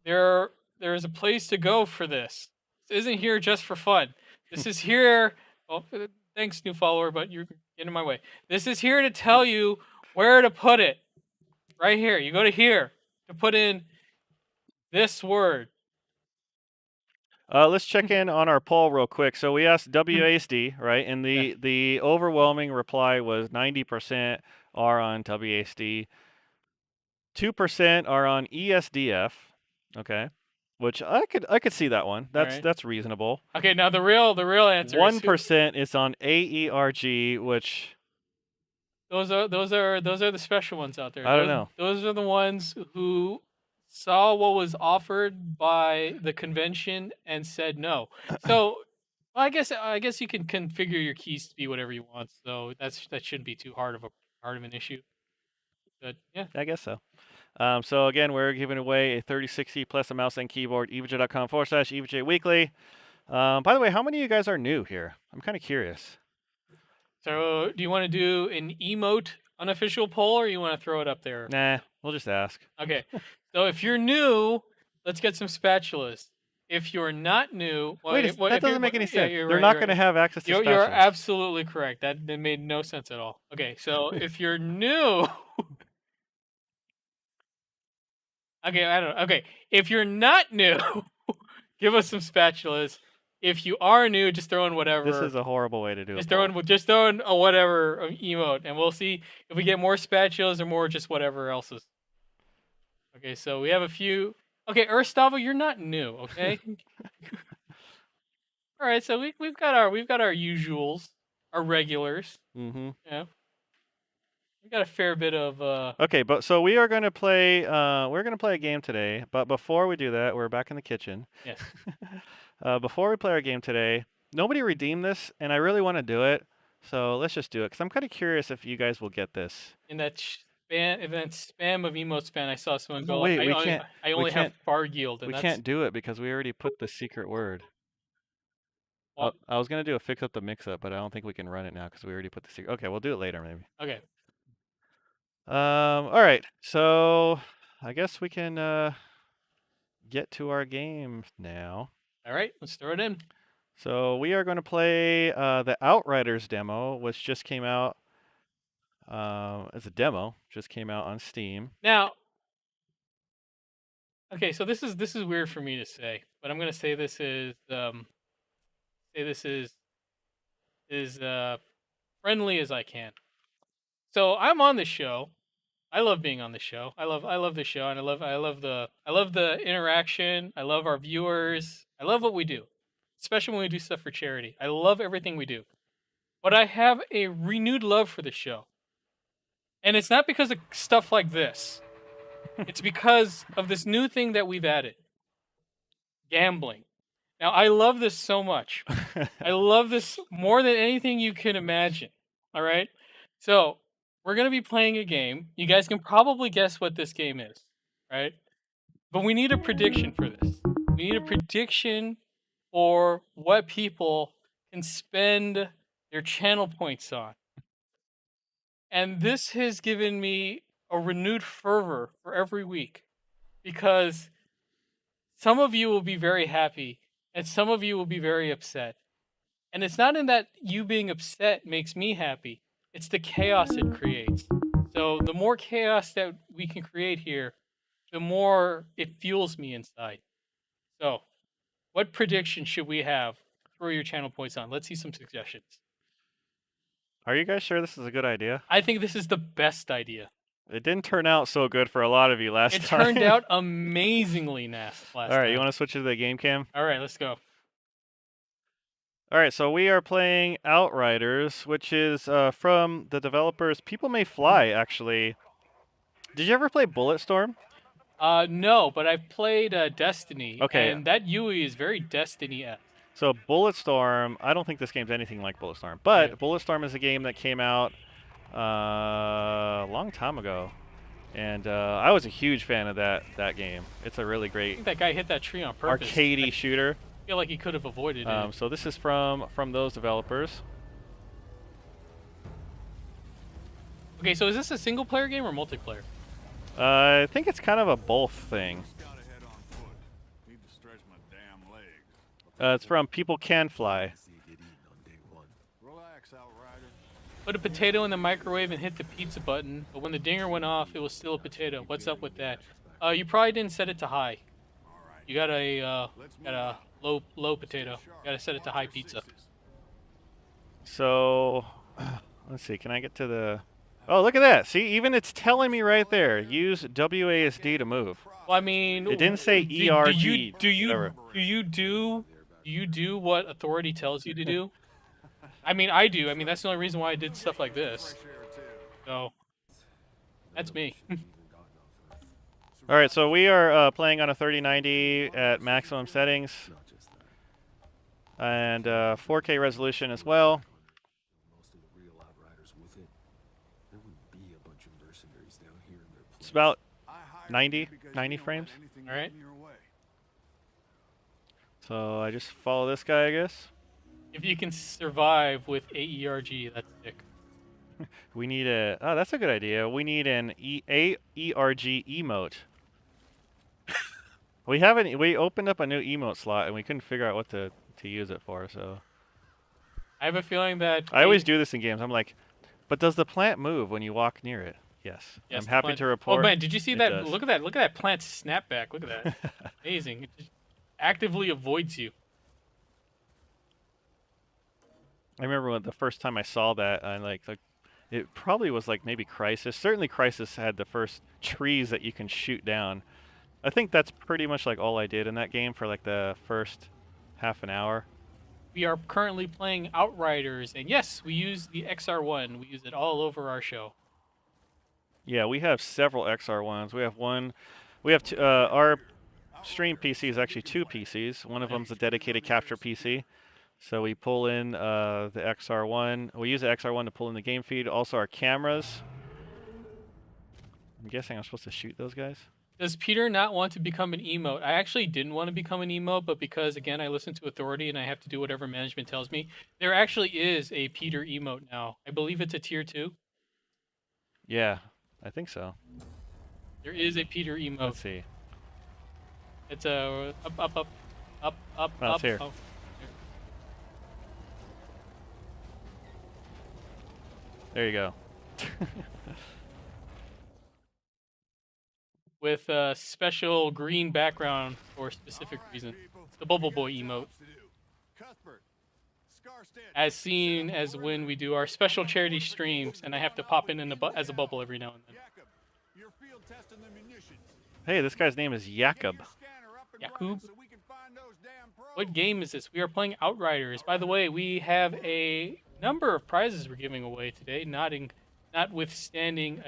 there is a place to go for this. This isn't here just for fun. This is here. Well, thanks, new follower, but you're getting in my way. This is here to tell you where to put it. Right here. You go to here to put in this word. Let's check in on our poll real quick. So we asked WASD, right? And the overwhelming reply was 90% are on WASD. 2% are on ESDF. Okay. Which I could see that one. That's reasonable. Okay, now the real answer 1% is on AERG, which those are the special ones out there. I don't know. Those are the ones who saw what was offered by the convention and said no. So I guess you can configure your keys to be whatever you want. So that shouldn't be too hard of an issue. But yeah, I guess so. So again, we're giving away a 3060 plus a mouse and keyboard. evga.com/EVGA Weekly. By the way, how many of you guys are new here? I'm kind of curious. So do you want to do an emote unofficial poll, or you want to throw it up there? Nah, we'll just ask. Okay. So if you're new, let's get some spatulas. If you're not new, well, Wait, that doesn't make any sense. They're not going to have access to spatulas. You're absolutely correct. That made no sense at all. Okay, so if you're new, okay, I don't know. Okay, if you're not new, give us some spatulas. If you are new, just throw in whatever. This is a horrible way to do it. Just throw in a whatever emote, and we'll see if we get more spatulas or more just whatever else is. Okay, so we have a few. Okay, Erstavo, you're not new. Okay. All right, so we've got our usuals, our regulars. Mm-hmm. Yeah, we got a fair bit of. Okay, but so we are going to play. We're going to play a game today. But before we do that, we're back in the kitchen. Yes. Before we play our game today, nobody redeemed this, and I really want to do it. So let's just do it, because I'm kind of curious if you guys will get this. In that spam of emote spam, I saw someone No, go. wait, I we only, can't. I We only have can't. far yield, and We that's can't do it because we already put the secret word. well, I was gonna do a fix up the mix-up, but I don't think we can run it now because we already put the secret. Okay, we'll do it later maybe. okay. All right. So I guess we can get to our game now. All right, let's throw it in. So we are going to play the Outriders demo, which just came out as a demo. Just came out on Steam. Now, okay, so this is weird for me to say, but I'm gonna say this is friendly as I can. So I'm on the show. I love being on the show. I love the show, and I love the interaction. I love our viewers. I love what we do, especially when we do stuff for charity. I love everything we do. But I have a renewed love for the show. And it's not because of stuff like this. It's because of this new thing that we've added. Gambling. Now, I love this so much. I love this more than anything you can imagine. All right? So, we're going to be playing a game. You guys can probably guess what this game is, right? But we need a prediction for this. We need a prediction for what people can spend their channel points on. And this has given me a renewed fervor for every week because some of you will be very happy and some of you will be very upset. And it's not in that you being upset makes me happy, it's the chaos it creates. So the more chaos that we can create here, the more it fuels me inside. So, what prediction should we have? Throw your channel points on. Let's see some suggestions. Are you guys sure this is a good idea? I think this is the best idea. It didn't turn out so good for a lot of you last It time. turned out amazingly last All right, time. you want to switch to the game cam? All right, let's go. All right, so we are playing Outriders, which is from the developers People May Fly, actually. Did you ever play Bulletstorm? No, but I've played Destiny. Okay. And that UI is very Destiny-esque. So Bulletstorm, I don't think this game's anything like Bulletstorm, but Yeah. Bulletstorm is a game that came out a long time ago, and I was a huge fan of that game. It's a really I great think that guy hit that tree on purpose. arcadey shooter. I feel like he could have avoided it. So this is from those developers. Okay, so is this a single-player game or multiplayer? I think it's kind of a both thing. It's from People Can Fly. Put a potato in the microwave and hit the pizza button, but when the dinger went off, it was still a potato. What's up with that? You probably didn't set it to high. You got a low potato. You gotta set it to high pizza. So, let's see. Can I get to the? Oh, look at that! See, even it's telling me right there. Use WASD to move. Well, I mean, It didn't say ERG. Do whatever. you do what authority tells you to do? I mean, I do. I mean, that's the only reason why I did stuff like this. So, that's me. All right, so we are playing on a 3090 at maximum settings and 4K resolution as well. It's about 90 frames. All right. So I just follow this guy, I guess. If you can survive with AERG, that's sick. We need a. Oh, that's a good idea. We need an AERG emote. We opened up a new emote slot and we couldn't figure out what to use it for. So I have a feeling that I always do this in games. I'm like, but does the plant move when you walk near it? Yes. Yes, I'm the happy plant- to report. Oh man, did you see it that? does. Look at that! Look at that plant snapback! Look at that! Amazing! It just actively avoids you. I remember when the first time I saw that, I like It probably was like maybe Crisis. Certainly Crisis had the first trees that you can shoot down. I think that's pretty much like all I did in that game for like the first half an hour. We are currently playing Outriders, and yes, we use the XR1. We use it all over our show. Yeah, we have several XR1s. We have one. We have our stream PC is actually 2 PCs. One of them's a dedicated capture PC. So we pull in the XR1. We use the XR1 to pull in the game feed. Also our cameras. I'm guessing I'm supposed to shoot those guys. Does Peter not want to become an emote? I actually didn't want to become an emote, but because, again, I listen to authority and I have to do whatever management tells me, there actually is a Peter emote now. I believe it's a tier 2. Yeah, I think so. There is a Peter emote. Let's see. It's a up. Oh, it's here. Oh. There you go. With a special green background for a specific reason. It's the Bubble Boy emote. As seen as when we do our special charity streams, and I have to pop in as a bubble every now and then. Hey, this guy's name is Jakob. Yakub? What game is this? We are playing Outriders. By the way, we have a number of prizes we're giving away today, notwithstanding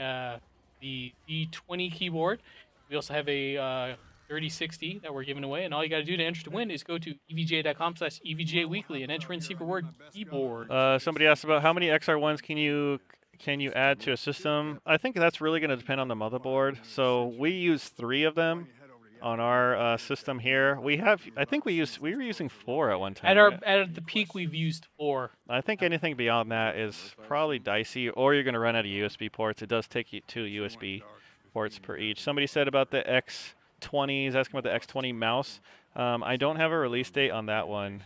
the D20 keyboard. We also have a 3060 that we're giving away, and all you got to do to enter to win is go to evga.com/EVGA Weekly and enter in secret word keyboard. Somebody asked about how many XR1s can you add to a system. I think that's really going to depend on the motherboard. So we use 3 of them on our system here. I think we were using 4 at one time. At the peak, we've used 4. I think anything beyond that is probably dicey, or you're going to run out of USB ports. It does take you 2 USB ports per each. Somebody said about the X20s, asking about the X20 mouse. I don't have a release date on that one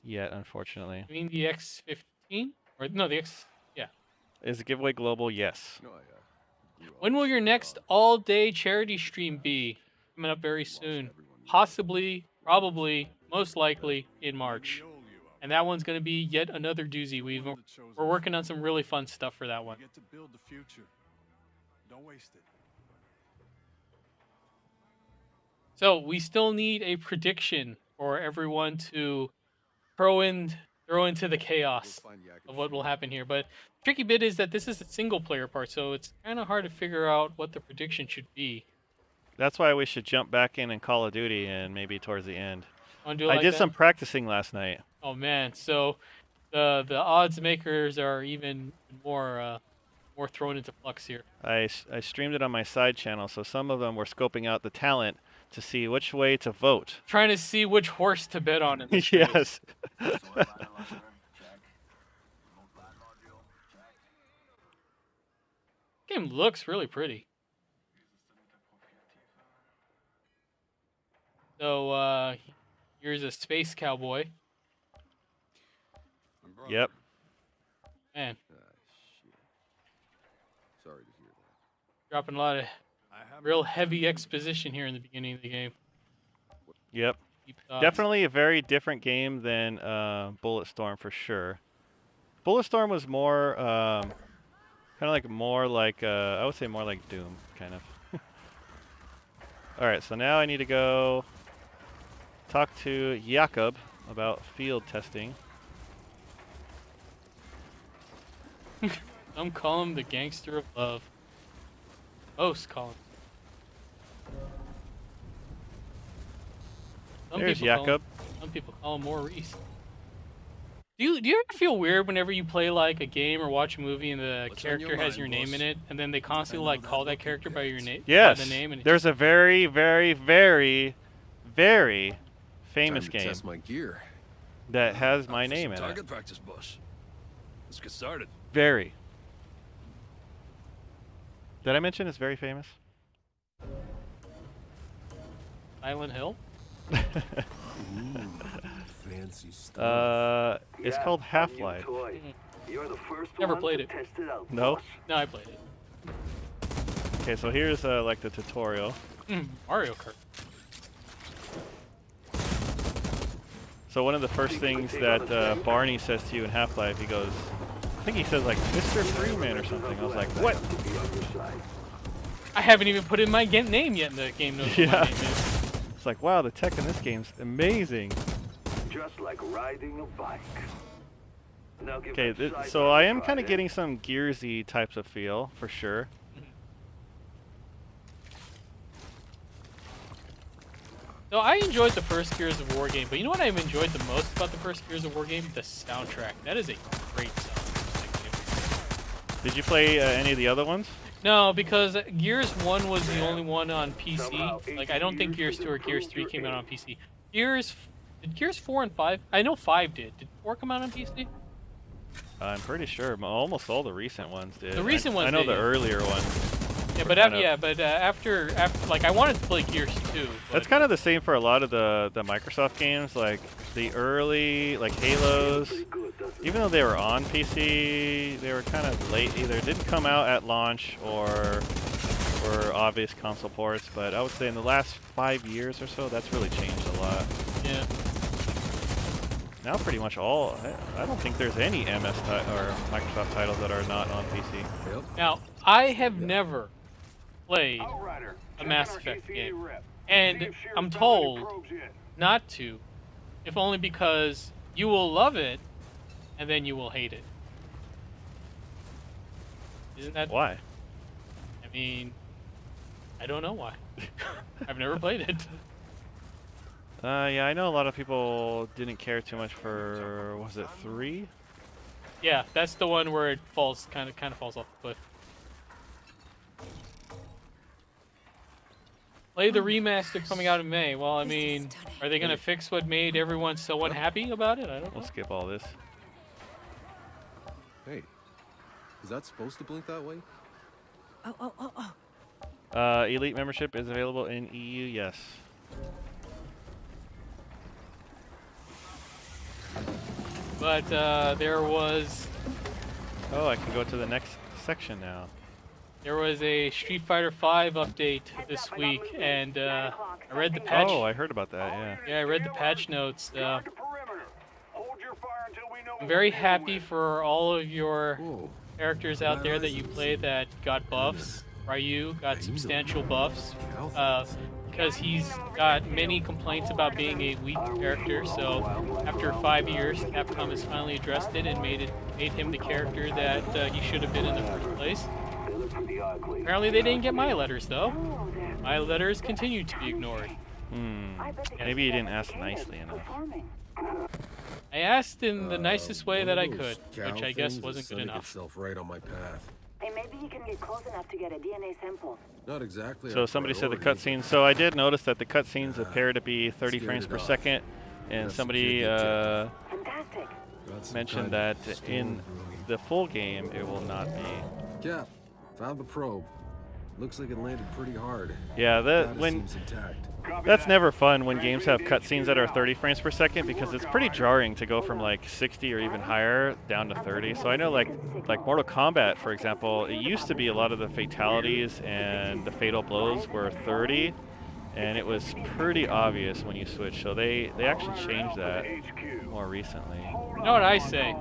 yet, unfortunately. You mean the X15? Or no, the X, yeah. Is the giveaway global? Yes. When will your next all-day charity stream be? Coming up very soon. Possibly, probably, most likely in March. And that one's going to be yet another doozy. We're working on some really fun stuff for that one. Get to build the future. Don't waste it. So we still need a prediction for everyone to throw into the chaos of what will happen here. But the tricky bit is that this is a single player part, so it's kind of hard to figure out what the prediction should be. That's why we should jump back in Call of Duty and maybe towards the end. Wanna do it like I did that? some practicing last night. Oh man, so the odds makers are even more thrown into flux here. I streamed it on my side channel, so some of them were scoping out the talent to see which way to vote. Trying to see which horse to bet on in this Yes. game looks really pretty. So here's a space cowboy. Yep. Man, Sorry to hear that. dropping a lot of real heavy exposition here in the beginning of the game. Yep. Deep thoughts. Definitely a very different game than Bulletstorm for sure. Bulletstorm was more, kind of like more like, I would say more like Doom, kind of. All right, so now I need to go talk to Jakob about field testing. Some call him the gangster of love. Most call him. There's Jakob. Some people call him Maurice. Do you ever feel weird whenever you play like a game or watch a movie and the What's on character your has mind, your name boss? in it, and then they constantly like call that character by your name? Yes. By the name, and it There's a very, very, very, very famous Time to game test my gear. that has my Out for name some in it. target practice, boss. Let's get started. Very. Did I mention it's very famous? Silent Hill. Fancy stuff. It's called Half-Life. You're the first Never one played to it. test it out, No? boss. No, I played it. Okay, so here's like the tutorial. Mario Kart. So one of the first things that Barney says to you in Half-Life, he goes, think he says like Mr. Freeman or something. I was like, what? I haven't even put in my name yet, and the game knows what my Yeah. name is. It's like, wow, the tech in this game's amazing. Just like riding a bike. Now give Okay, that side so a I am try, kind of eh? getting some Gearsy types of feel, for sure. So I enjoyed the first Gears of War game, but you know what I enjoyed the most about the first Gears of War game? The soundtrack. That is a great soundtrack. Did you play any of the other ones? No, because Gears 1 was the only one on PC. Like, I don't think Gears 2 or Gears 3 came out on PC. Did Gears 4 and 5? I know 5 did. Did 4 come out on PC? I'm pretty sure. Almost all the recent ones did. The recent ones I know did, the yeah. earlier ones. Yeah, were but kind of- after like I wanted to play Gears 2. That's kind of the same for a lot of the Microsoft games, like the early, like Halos. Even though they were on PC, they were kind of late. Either didn't come out at launch or were obvious console ports. But I would say in the last 5 years or so, that's really changed a lot. Yeah. Now pretty much all. I don't think there's any MS or Microsoft titles that are not on PC. Yep. Now, I have never played Outrider, a Mass check out Effect our game. KCA rep. See And if Sheriff I'm found any told probes yet. not to, if only because you will love it and then you will hate it. Isn't that? Why? I mean, I don't know why. I've never played it. Yeah, I know a lot of people didn't care too much for, was it 3? Yeah, that's the one where it falls kind of falls off the cliff. Play the remaster coming out in May. Well, I mean, are they gonna fix what made everyone so unhappy about it? I don't know. We'll skip all this. Hey, is that supposed to blink that way? Elite membership is available in EU, yes. But there was Oh, I can go to the next section now. a Street Fighter V update this week, and I read the patch. Oh, I heard about that, yeah. Yeah, I read the patch notes. Guard the perimeter. Hold your fire until we know I'm what very we're happy dealing with. for all of your Whoa. characters out there that you play that got buffs. Ryu got substantial buffs because he's got many complaints about being a weak character. So after 5 years, Capcom has finally addressed it and made him the character that he should have been in the first place. Apparently they didn't get my letters though. My letters continue to be ignored. Maybe you didn't ask nicely enough. I asked in the nicest way that I One of could, those which cow I guess things is wasn't good sending enough. itself right on my path. Hey, maybe you can get close enough to get a DNA sample. Not exactly. So our somebody said the priority, cutscenes. So I did notice that the cutscenes appear to be 30 Scared frames it per off. second, and That's somebody what you Fantastic. Got some mentioned kind that of storm in brewing. the full game it will not be. Cap, found the probe. Looks like it landed pretty hard. Yeah, Data when seems intact. that's never fun when games have cutscenes that are 30 frames per second, because it's pretty jarring to go from like 60 or even higher down to 30. So I know like Mortal Kombat, for example, it used to be a lot of the fatalities and the fatal blows were 30, and it was pretty obvious when you switch. So they actually changed that more recently. You know what I say?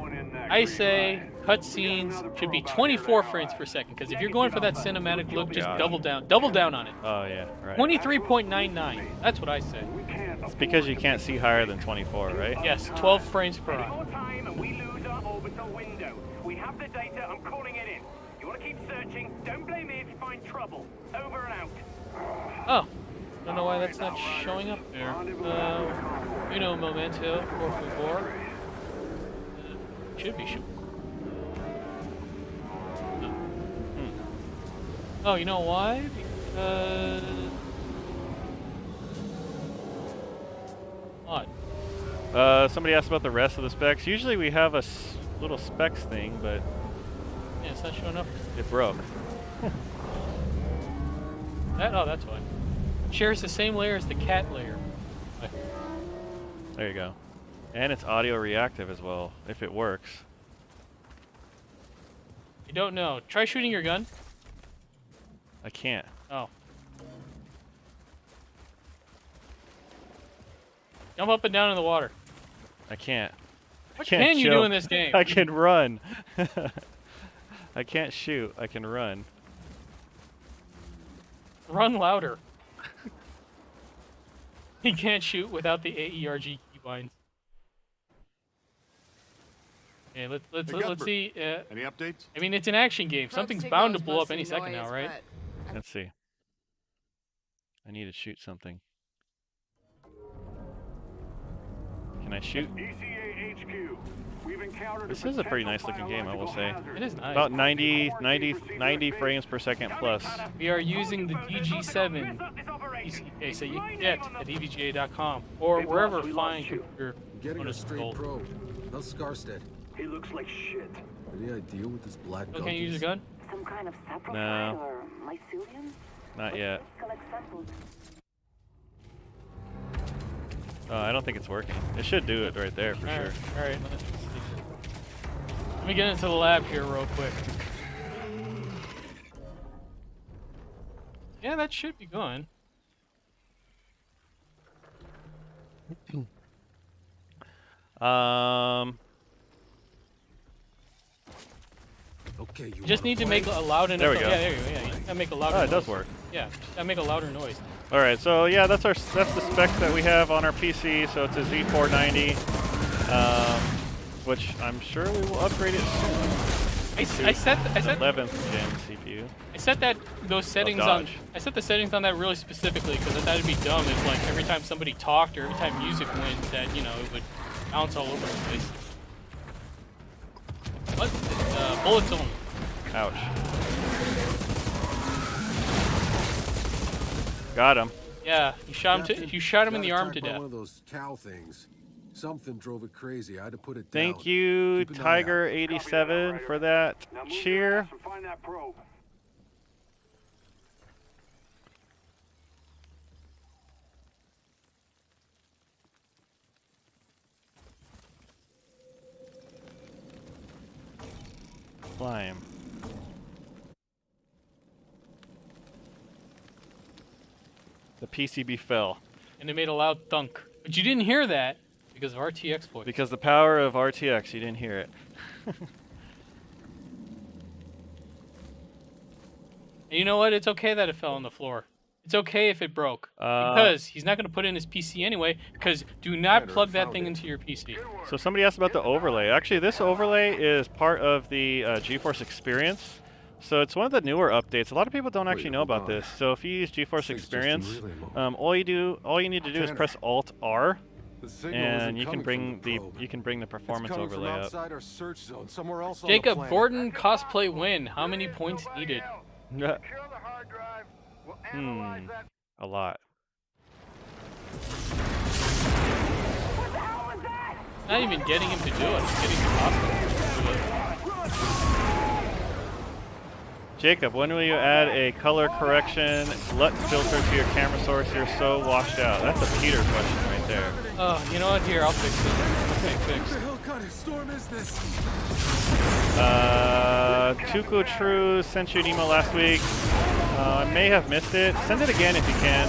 I say cutscenes should be 24 frames per second, because if you're going for that cinematic look, just Yeah. double down on it. Oh yeah, right. 23.99. That's what I say. It's because you can't see higher than 24, right? Yes, 12 frames per More hour. time and we lose our orbital window. We have the data. I'm calling it in. You want to keep searching? Don't blame me if you find trouble. Over and out. Oh, don't know why that's not showing up there. Uno momento, por favor. Should be showing. Oh, you know why? Because odd. Somebody asked about the rest of the specs. Usually we have a little specs thing, but Yeah, it's not showing up. it broke. That's why. Shares the same layer as the cat layer. There you go. And it's audio reactive as well, if it works. You don't know. Try shooting your gun. I can't. Oh. Jump up and down in the water. I can't. What Can't can you do jump. in this game? I can run. I can't shoot. I can run. Run louder. He can't shoot without the AERG keybinds. Okay, let's see. Any updates? I mean, it's an action game. Something's bound to blow up any second now, right? Let's see. I need to shoot something. Can I shoot? ECA HQ. We've encountered This is a pretty nice looking game, I will say. It is nice. About 90 frames per second plus. We are using the DG7 ECA, so you can get at EVGA.com or wherever fine computer Getting a components are straight sold. probe. How's Scarstead? He looks like shit. Any idea with this black Oh, can you use a gun? Some kind of saprophyte No. or mycelium? Not yet. Collect samples. I don't think it's working. It should do it right there for sure. All right. Let me get into the lab here real quick. Yeah, that should be going. Okay, You just need to make a loud enough. There we go. Yeah, there you go. Yeah, you gotta make a louder. Oh, it noise. does work. Yeah, gotta make a louder noise. All right, so yeah, that's the specs that we have on our PC. So it's a Z490, which I'm sure we will upgrade it soon. I set 11th gen CPU. I set those settings on. Dodge. I set the settings on that really specifically because I thought it'd be dumb if like every time somebody talked or every time music went that it would bounce all over the place. What? Bullets only. Ouch. Got him. Yeah, you shot him. Captain, You shot him in got the arm attacked to by death. One of those cow things. Something drove it crazy. I had to put it down. Thank you, Keep an eye out. Tiger87, for that Now move your cheer. ass and find that probe. Climb. The PCB fell And it made a loud thunk. But you didn't hear that because of RTX voice. because the power of RTX. You didn't hear it. And you know what? It's okay that it fell on the floor. It's okay if it broke. Because he's not going to put it in his PC anyway, because do not plug that thing into your PC. So somebody asked about the overlay. Actually, this overlay is part of the GeForce Experience. So it's one of the newer updates. A lot of people don't actually know about this. So if you use GeForce Experience, all you need to do is press Alt R, and you can bring the performance overlay up. Jacob, Gordon cosplay win. How many points needed? Secure the hard drive. We'll analyze that. A lot. Not even getting him to do it. It's getting the cosplay to do it. Jacob, when will you add a color correction LUT filter to your camera source? You're so washed out. That's a Peter question right there. Oh, you know what? Here, I'll fix it. Okay, fixed. What the hell kind of storm is this? Tuco True sent you an email last week. I may have missed it. Send it again if you can.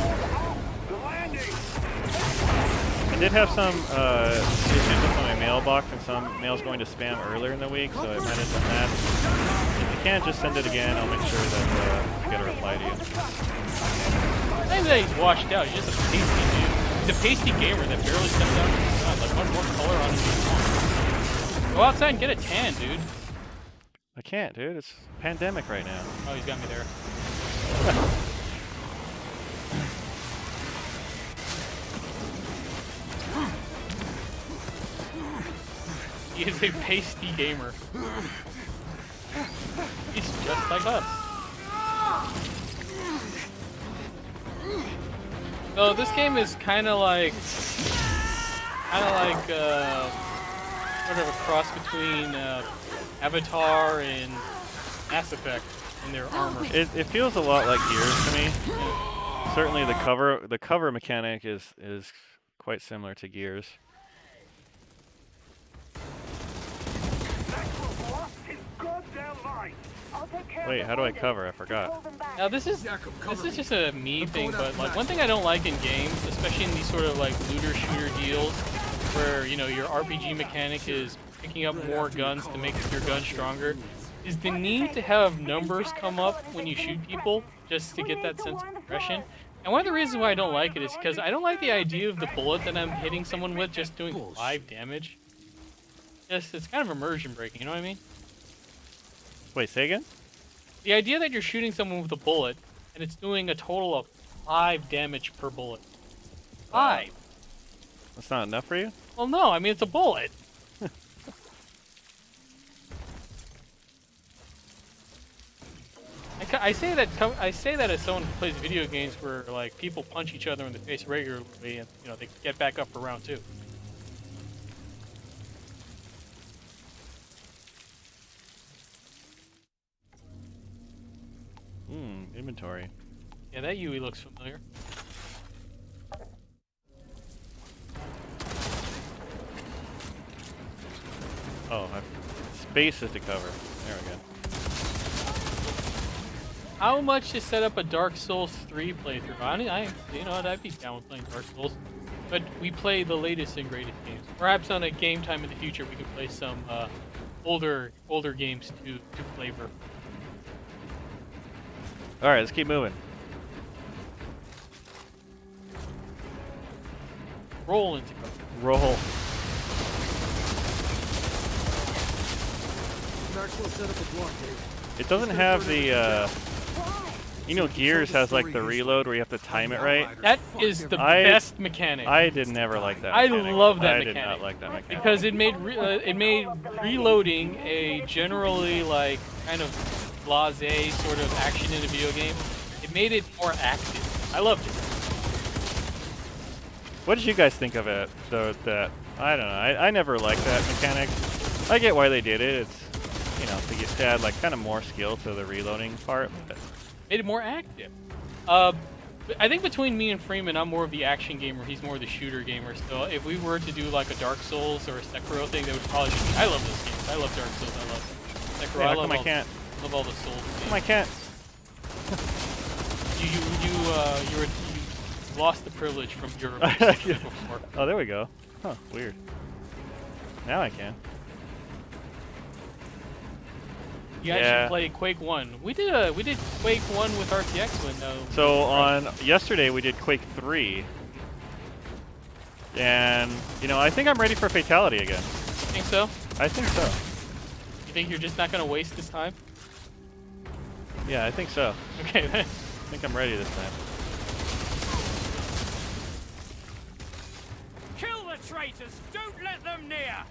I did have some issues with my mailbox and some mails going to spam earlier in the week, so I might have done that. If you can, just send it again. I'll make sure that I get a reply to you. I think that he's washed out. He's just a pasty dude. He's a pasty gamer that barely steps out from the sun. Like, one more color on his. Go outside and get a tan, dude. I can't, dude. It's pandemic right now. Oh, he's got me there. He is a pasty gamer. He's just like us. So this game is kind of like sort of a cross between Avatar and Mass Effect in their armor. It feels a lot like Gears to me. Certainly the cover mechanic is quite similar to Gears. Wait, how do I cover? I forgot. Now this is just a me thing, but like one thing I don't like in games, especially in these sort of like looter shooter deals, where you know your RPG mechanic is picking up more guns to make your gun stronger, is the need to have numbers come up when you shoot people just to get that sense of progression. And one of the reasons why I don't like it is because I don't like the idea of the bullet that I'm hitting someone with just doing 5 damage. It's kind of immersion breaking, you know what I mean? Wait, say again? The idea that you're shooting someone with a bullet and it's doing a total of 5 damage per bullet. 5. That's not enough for you? Well, no, I mean it's a bullet. I say that as someone who plays video games where like people punch each other in the face regularly and you know they get back up for round 2. Inventory. Yeah, that Yui looks familiar. Oh, space is to cover. There we go. How much to set up a Dark Souls 3 playthrough? You know, I'd be down with playing Dark Souls, but we play the latest and greatest games. Perhaps on a game time in the future, we could play some older games to flavor. All right, let's keep moving. Roll into cover. Roll. Maxwell set up a blockade. It doesn't have the, you know, Gears has like the reload where you have to time it right. That is the best mechanic. I did never like that. I mechanic. love that I mechanic. did not like that mechanic. Because it made reloading a generally like kind of blasé sort of action in a video game. It made it more active. I loved it. What did you guys think of it? Though that I don't know. I never liked that mechanic. I get why they did it. It's, you know, to add like kind of more skill to the reloading part. But Made it more active. I think between me and Freeman, I'm more of the action gamer. He's more the shooter gamer. So if we were to do like a Dark Souls or a Sekiro thing, that would probably be me. I love those games. I love Dark Souls. I love Sekiro. yeah, I how love come I can't? love all the Souls games. Come I can't. You lost the privilege from your before. Oh, there we go. Huh, weird. Now I can. You guys should play Quake 1. We did Quake 1 with RTX window. So on yesterday we did Quake 3. And you know, I think I'm ready for Fatality again. Think so? I think so. You think you're just not gonna waste this time? Yeah, I think so. Okay then. I think I'm ready this time. Kill the traitors! Don't let them near!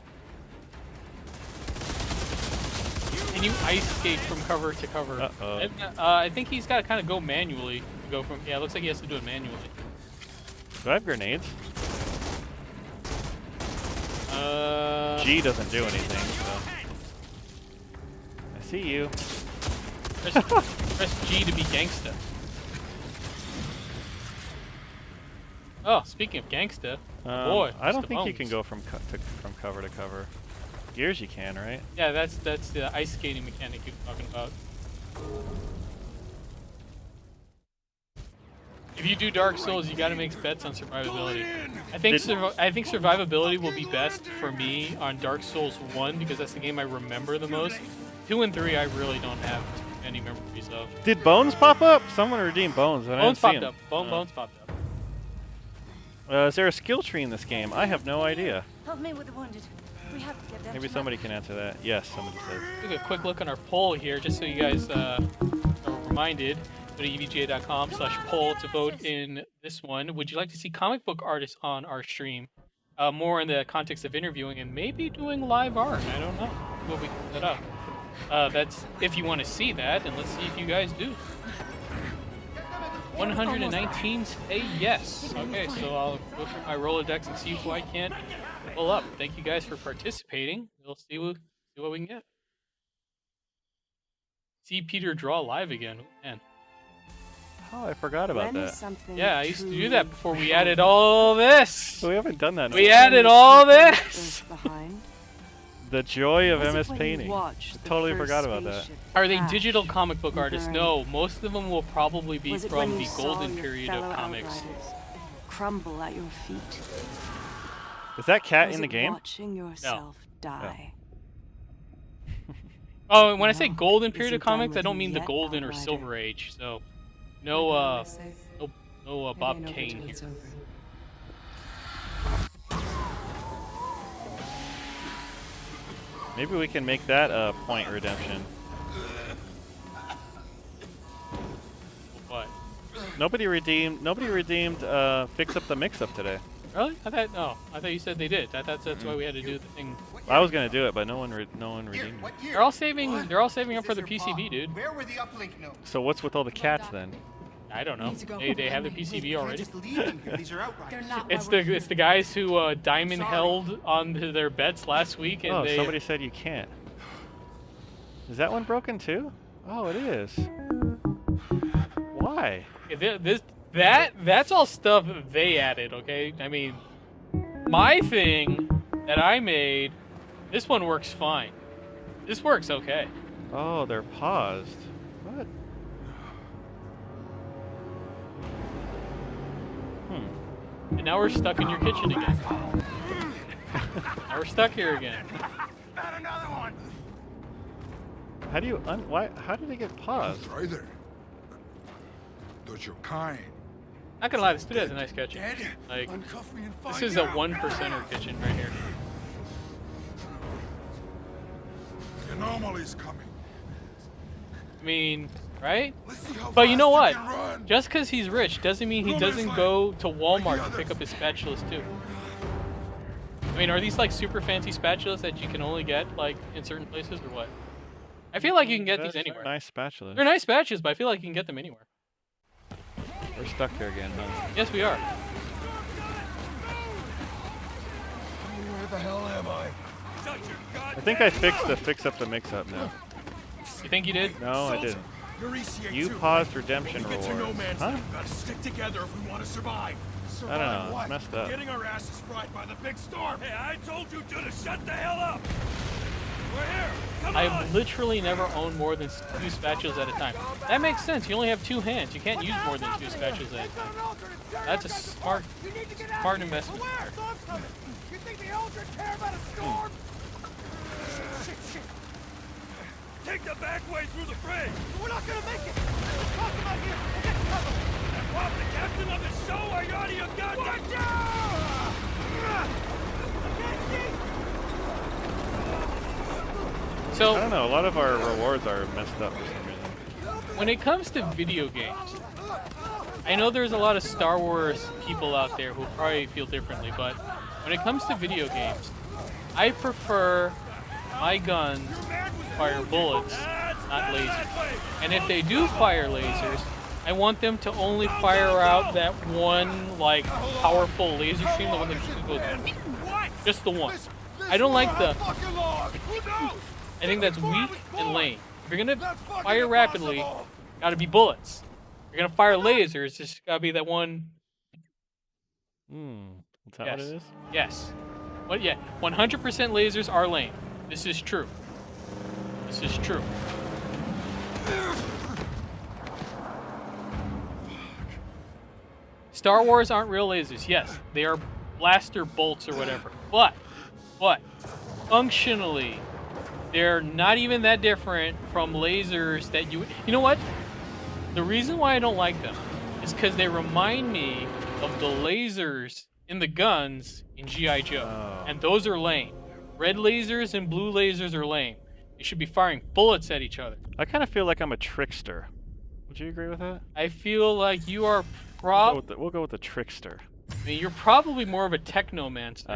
Can you ice skate from cover to cover? Uh-oh. I think he's got to kind of go manually. Go from it looks like he has to do it manually. Do I have grenades? G doesn't do anything, so. I see you. Press G to be gangsta. Oh, speaking of gangsta, boy, I don't Mr. think you Bones. can go from cover to cover. Gears you can, right? Yeah, that's the ice skating mechanic you're talking about. If you do Dark Souls, you got to make bets on survivability. I think survivability will be best for me on Dark Souls 1 because that's the game I remember the most. 2 and 3 I really don't have any memories of. Did Bones pop up? Someone redeemed Bones. I Bones didn't see popped him. up. Bones popped up. Is there a skill tree in this game? I have no idea. Help me with the wounded. We have to get them. Maybe somebody can answer that. Yes, somebody said. Take a quick look on our poll here, just so you guys are reminded. Go to evga.com/poll to vote in this one. Would you like to see comic book artists on our stream? More in the context of interviewing and maybe doing live art. I don't know. Well, we can set up. That's if you want to see that, and let's see if you guys do. 119 say yes. Okay, so I'll go through my Rolodex and see who I can pull up. Thank you guys for participating. We'll see what we can get. See Peter draw live again. Man. Oh, I forgot about that. Yeah, I used to do that before we added all this. So we haven't done that. We added all this. The joy of MS Painting. I totally forgot about that. Are they digital comic book artists? No, most of them will probably be from the golden period of comics. Crumble at your feet. Is that cat Was in the it game? watching yourself die? Oh, and when I say No, golden period isn't of comics, done I with don't you mean the yet, golden or Outrider. silver age. So, Like no, I always say, no, it Bob ain't over Kane till here. it's over. Maybe we can make that a point redemption. What? Nobody redeemed. Fix up the mix-up today. Really? I thought you said they did. That's why we had to do the thing. I was gonna do it, but no one redeemed it. They're all saving up for the PCB, dude. Where were the uplink notes? So what's with all the cats then? I don't know. need to go. They have the PCB already. Just leave them here. These are Outriders. They're not. It's the guys who Diamond held on to their bets last week, and Oh, they. somebody said you can't. Is that one broken too? Oh, it is. Why? That's all stuff they added, okay? I mean, my thing that I made, this one works fine. This works okay. Oh, they're paused. What? And now we're stuck in your kitchen again. Now we're stuck here again. Found another one. How do you why? How did they get paused? Outrider. Those your kind. Not gonna lie, this dude has a nice kitchen. Dead? Like, Uncuff me and this find is a out. 1%er kitchen right here. The anomaly's coming. I mean, right? Let's see how But you know fast what? can run. Just because he's rich doesn't mean he doesn't go to Walmart to pick up his spatulas too. I mean, are these like super fancy spatulas that you can only get like in certain places or what? I feel like you can get these That's anywhere. Nice spatula. They're nice spatulas, but I feel like you can get them anywhere. We're stuck here again, huh? Yes, we are. Where the hell am I? I think I fixed the fix up the mix-up now. You think you did? No, I didn't. You're ECA You too. paused redemption Get to no rewards. man's Huh? land. Gotta stick together if we want to survive. I don't know. It's What? messed up. Getting our asses fried by the big storm. Hey, I told you to shut the hell up. We're here. Come on. I've literally never owned more than 2 spatulas at a time. That makes sense. You only have 2 hands. You can't use more than 2 spatulas at a time. That's a smart investment. You think the Eldred care about a storm? Take the back way through the bridge. We're not gonna make it. Talk about here. We'll get cover. And Bob, the captain of the show, are you out of your goddamn? Watch out! So, I don't know. A lot of our rewards are messed up for some reason. when it comes to video games, I know there's a lot of Star Wars people out there who probably feel differently, but when it comes to video games, I prefer my guns fire bullets, not lasers. And if they do fire lasers, I want them to only fire out that one, like, powerful laser stream, the one that just goes, just the one. I don't like the, I think that's weak and lame. If you're gonna fire rapidly, gotta be bullets. If you're gonna fire lasers, it's gotta be that one. Is that Yes. what it is? Yes. Well, yeah, 100% lasers are lame. This is true. This is true. Star Wars aren't real lasers. Yes, they are blaster bolts or whatever. But functionally, they're not even that different from lasers that you know what? The reason why I don't like them is because they remind me of the lasers in the guns in G.I. Joe. Oh. And those are lame. Red lasers and blue lasers are lame. You should be firing bullets at each other. I kind of feel like I'm a trickster. Would you agree with that? I feel like you are We'll go with the trickster. I mean, you're probably more of a technomancer.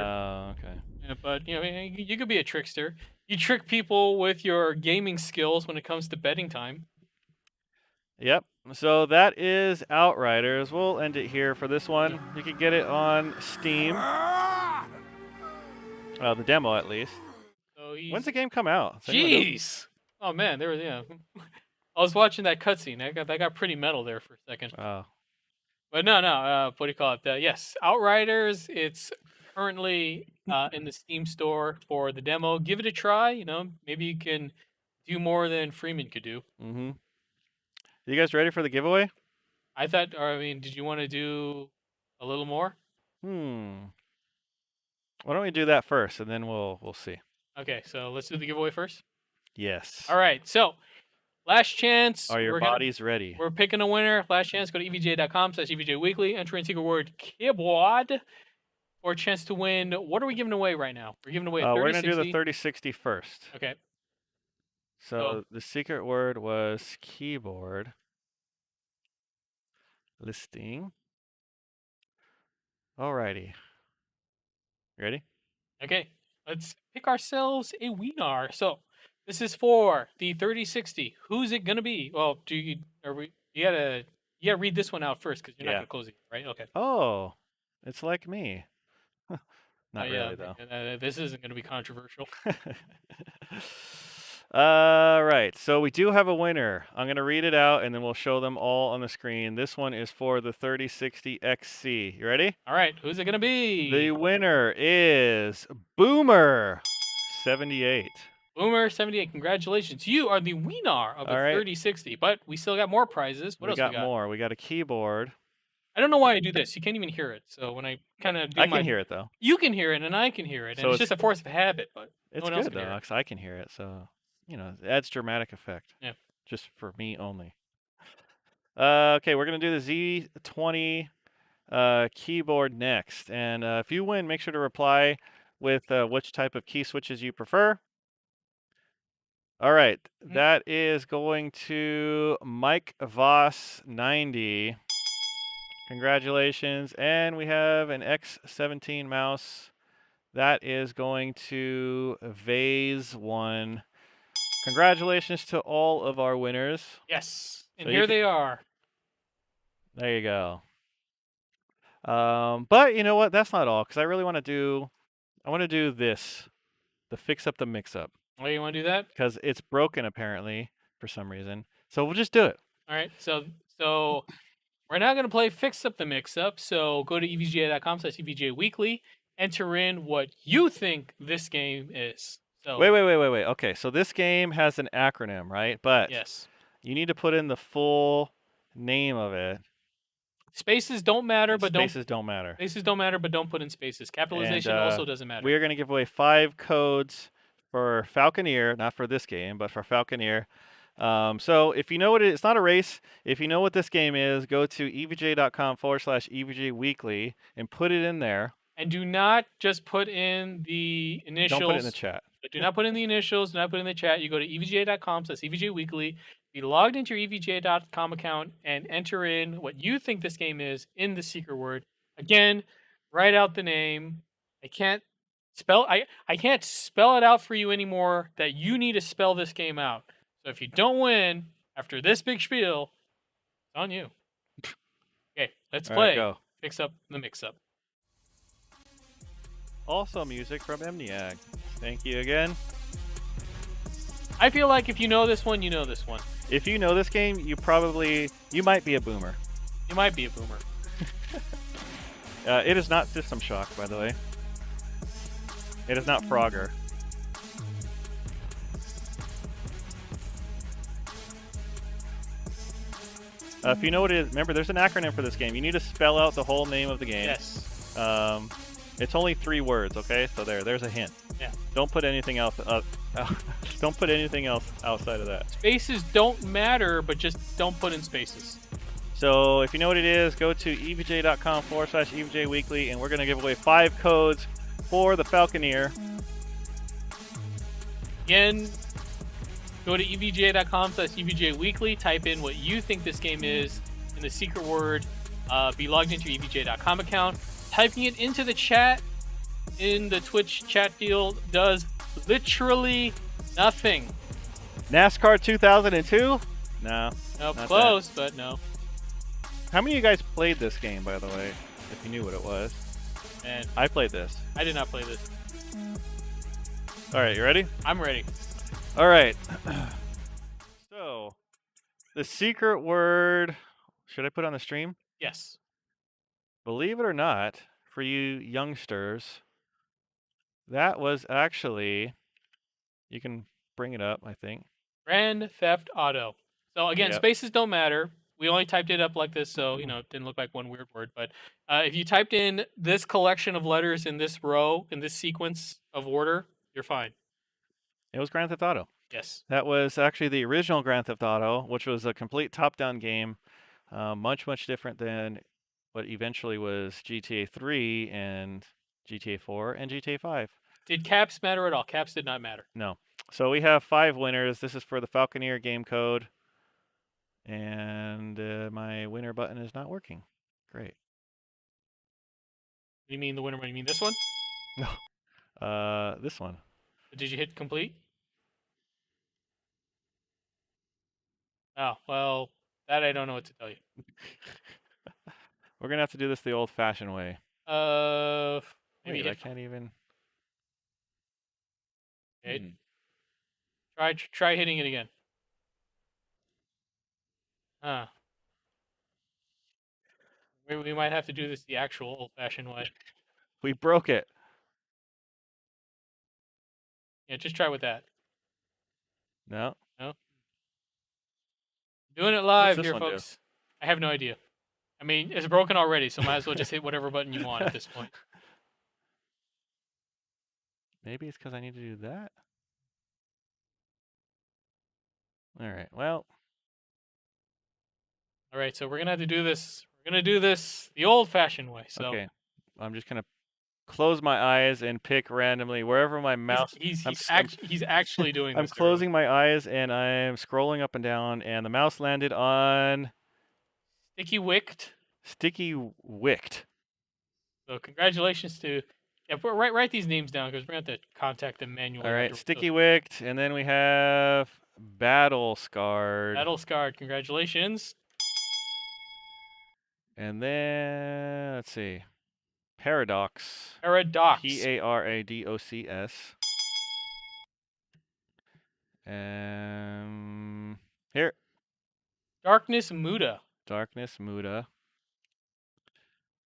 Okay. Yeah, but you know, you could be a trickster. You trick people with your gaming skills when it comes to betting time. Yep. So that is Outriders. We'll end it here for this one. You can get it on Steam. The demo, at least. So When's the game come out? Does anyone know? Jeez. Oh man, there was I was watching that cutscene. That got pretty metal there for a second. Oh. But no. What do you call it? Yes, Outriders. It's currently in the Steam store for the demo. Give it a try. You know, maybe you can do more than Freeman could do. Mm-hmm. You guys ready for the giveaway? I thought. Or I mean, did you want to do a little more? Why don't we do that first, and then we'll see. Okay, so let's do the giveaway first. Yes. All right, so last chance. Are your bodies ready? We're picking a winner. Last chance. Go to evga.com/EVGA Weekly. Enter in secret word keyboard for a chance to win. What are we giving away right now? We're giving away a 3060. We're gonna do the 3060 first. Okay. So the secret word was keyboard. Listing. Alrighty. Ready? Okay. Let's pick ourselves a winner. So this is for the 3060. Who's it gonna be? Well, you gotta read this one out first because you're not gonna close it, right? Okay. Oh, it's like me. Not yeah, really though. This isn't gonna be controversial. Right. So we do have a winner. I'm gonna read it out and then we'll show them all on the screen. This one is for the 3060 XC. You ready? All right. Who's it gonna be? The winner is Boomer 78. Boomer 78. Congratulations. You are the winner of the 3060. But we still got more prizes. What else we got? More. We got a keyboard. I don't know why I do this. You can't even hear it. So when I kind of do I can hear it though. You can hear it and I can hear it. And it's just a force of habit, but it's no one else good can hear though, because I can hear it. So, you know, it adds dramatic effect. Yeah. Just for me only. Okay, we're gonna do the Z20 keyboard next. And if you win, make sure to reply with which type of key switches you prefer. All right, that is going to Mike Voss 90. Congratulations. And we have an X17 mouse. That is going to Vase1. Congratulations to all of our winners. Yes. And so here they are. There you go. But you know what? That's not all, because I really want to do this, the fix up the mix up. Oh, you want to do that? Because it's broken apparently for some reason. So we'll just do it. All right. So we're now going to play Fix Up the Mix Up. So go to evga.com/EVGA Weekly. Enter in what you think this game is. So wait. Okay, so this game has an acronym, right? But yes, you need to put in the full name of it. Spaces don't matter, but spaces don't matter. Spaces don't matter, but don't put in spaces. Capitalization also doesn't matter. We are going to give away 5 codes for Falconer, not for this game, but for Falconer. So if you know what it's not a race. If you know what this game is, go to evga.com/EVGA Weekly and put it in there. And do not just put in the initials. Don't put it in the chat. But do not put in the initials. Do not put in the chat. You go to evga.com/EVGA Weekly. Be logged into your evga.com account and enter in what you think this game is in the secret word. Again, write out the name. I can't spell it out for you anymore. That you need to spell this game out. So if you don't win after this big spiel, it's on you. Okay, let's play. Right, go. Fix up the mix-up. Also music from EVGA. Thank you again. I feel like if you know this one, you know this one. If you know this game, you might be a boomer. You might be a boomer. It is not System Shock, by the way. It is not Frogger. If you know what it is, remember there's an acronym for this game. You need to spell out the whole name of the game. Yes. It's only 3 words, okay? So there's a hint. Yeah. Don't put anything else. Don't put anything else outside of that. Spaces don't matter, but just don't put in spaces. So if you know what it is, go to evga.com/EVGA Weekly, and we're going to give away 5 codes for the Falconer. Again, go to evga.com/EVGA Weekly. Type in what you think this game is in the secret word. Be logged into your evga.com account. Typing it into the chat in the Twitch chat field does literally nothing. NASCAR 2002? No. Nope, close, but no. How many of you guys played this game, by the way? If you knew what it was. And I played this. I did not play this. All right, you ready? I'm ready. All right. So, the secret word, should I put on the stream? Yes. Believe it or not, for you youngsters, that was actually, you can bring it up, I think. Grand Theft Auto. So again, spaces don't matter. we only typed it up like this, so you know it didn't look like one weird word. But if you typed in this collection of letters in this row in this sequence of order, you're fine. It was Grand Theft Auto. Yes. That was actually the original Grand Theft Auto, which was a complete top-down game, much different than what eventually was GTA 3 and GTA 4 and GTA 5. Did caps matter at all? Caps did not matter. No. So we have 5 winners. This is for the Falconer game code. And my winner button is not working. Great. You mean the winner one? You mean this one? No. This one. Did you hit complete? Oh, well, that I don't know what to tell you. We're going to have to do this the old-fashioned way. Maybe Wait, I can't even... Okay. Try hitting it again. We might have to do this the actual old-fashioned way. We broke it. Yeah, just try with that. No. No. Doing it live this here, one do? folks. I have no idea. I mean, it's broken already, so might as well just hit whatever button you want at this point. Maybe it's because I need to do that. All right. Well. All right, so we're gonna have to do this. We're gonna do this the old-fashioned way. So Okay. I'm just gonna close my eyes and pick randomly wherever my mouse. he's actually doing I'm this. closing my eyes and I'm scrolling up and down, and the mouse landed on Sticky Wicked. Sticky Wicked. So congratulations to. Yeah, write these names down because we're gonna have to contact them manually. All right, Sticky Wicked, and then we have Battle Scarred. Battle Scarred, congratulations. And then let's see, Paradox. Paradox. Paradocs. Here. Darkness Muda. Darkness Muda.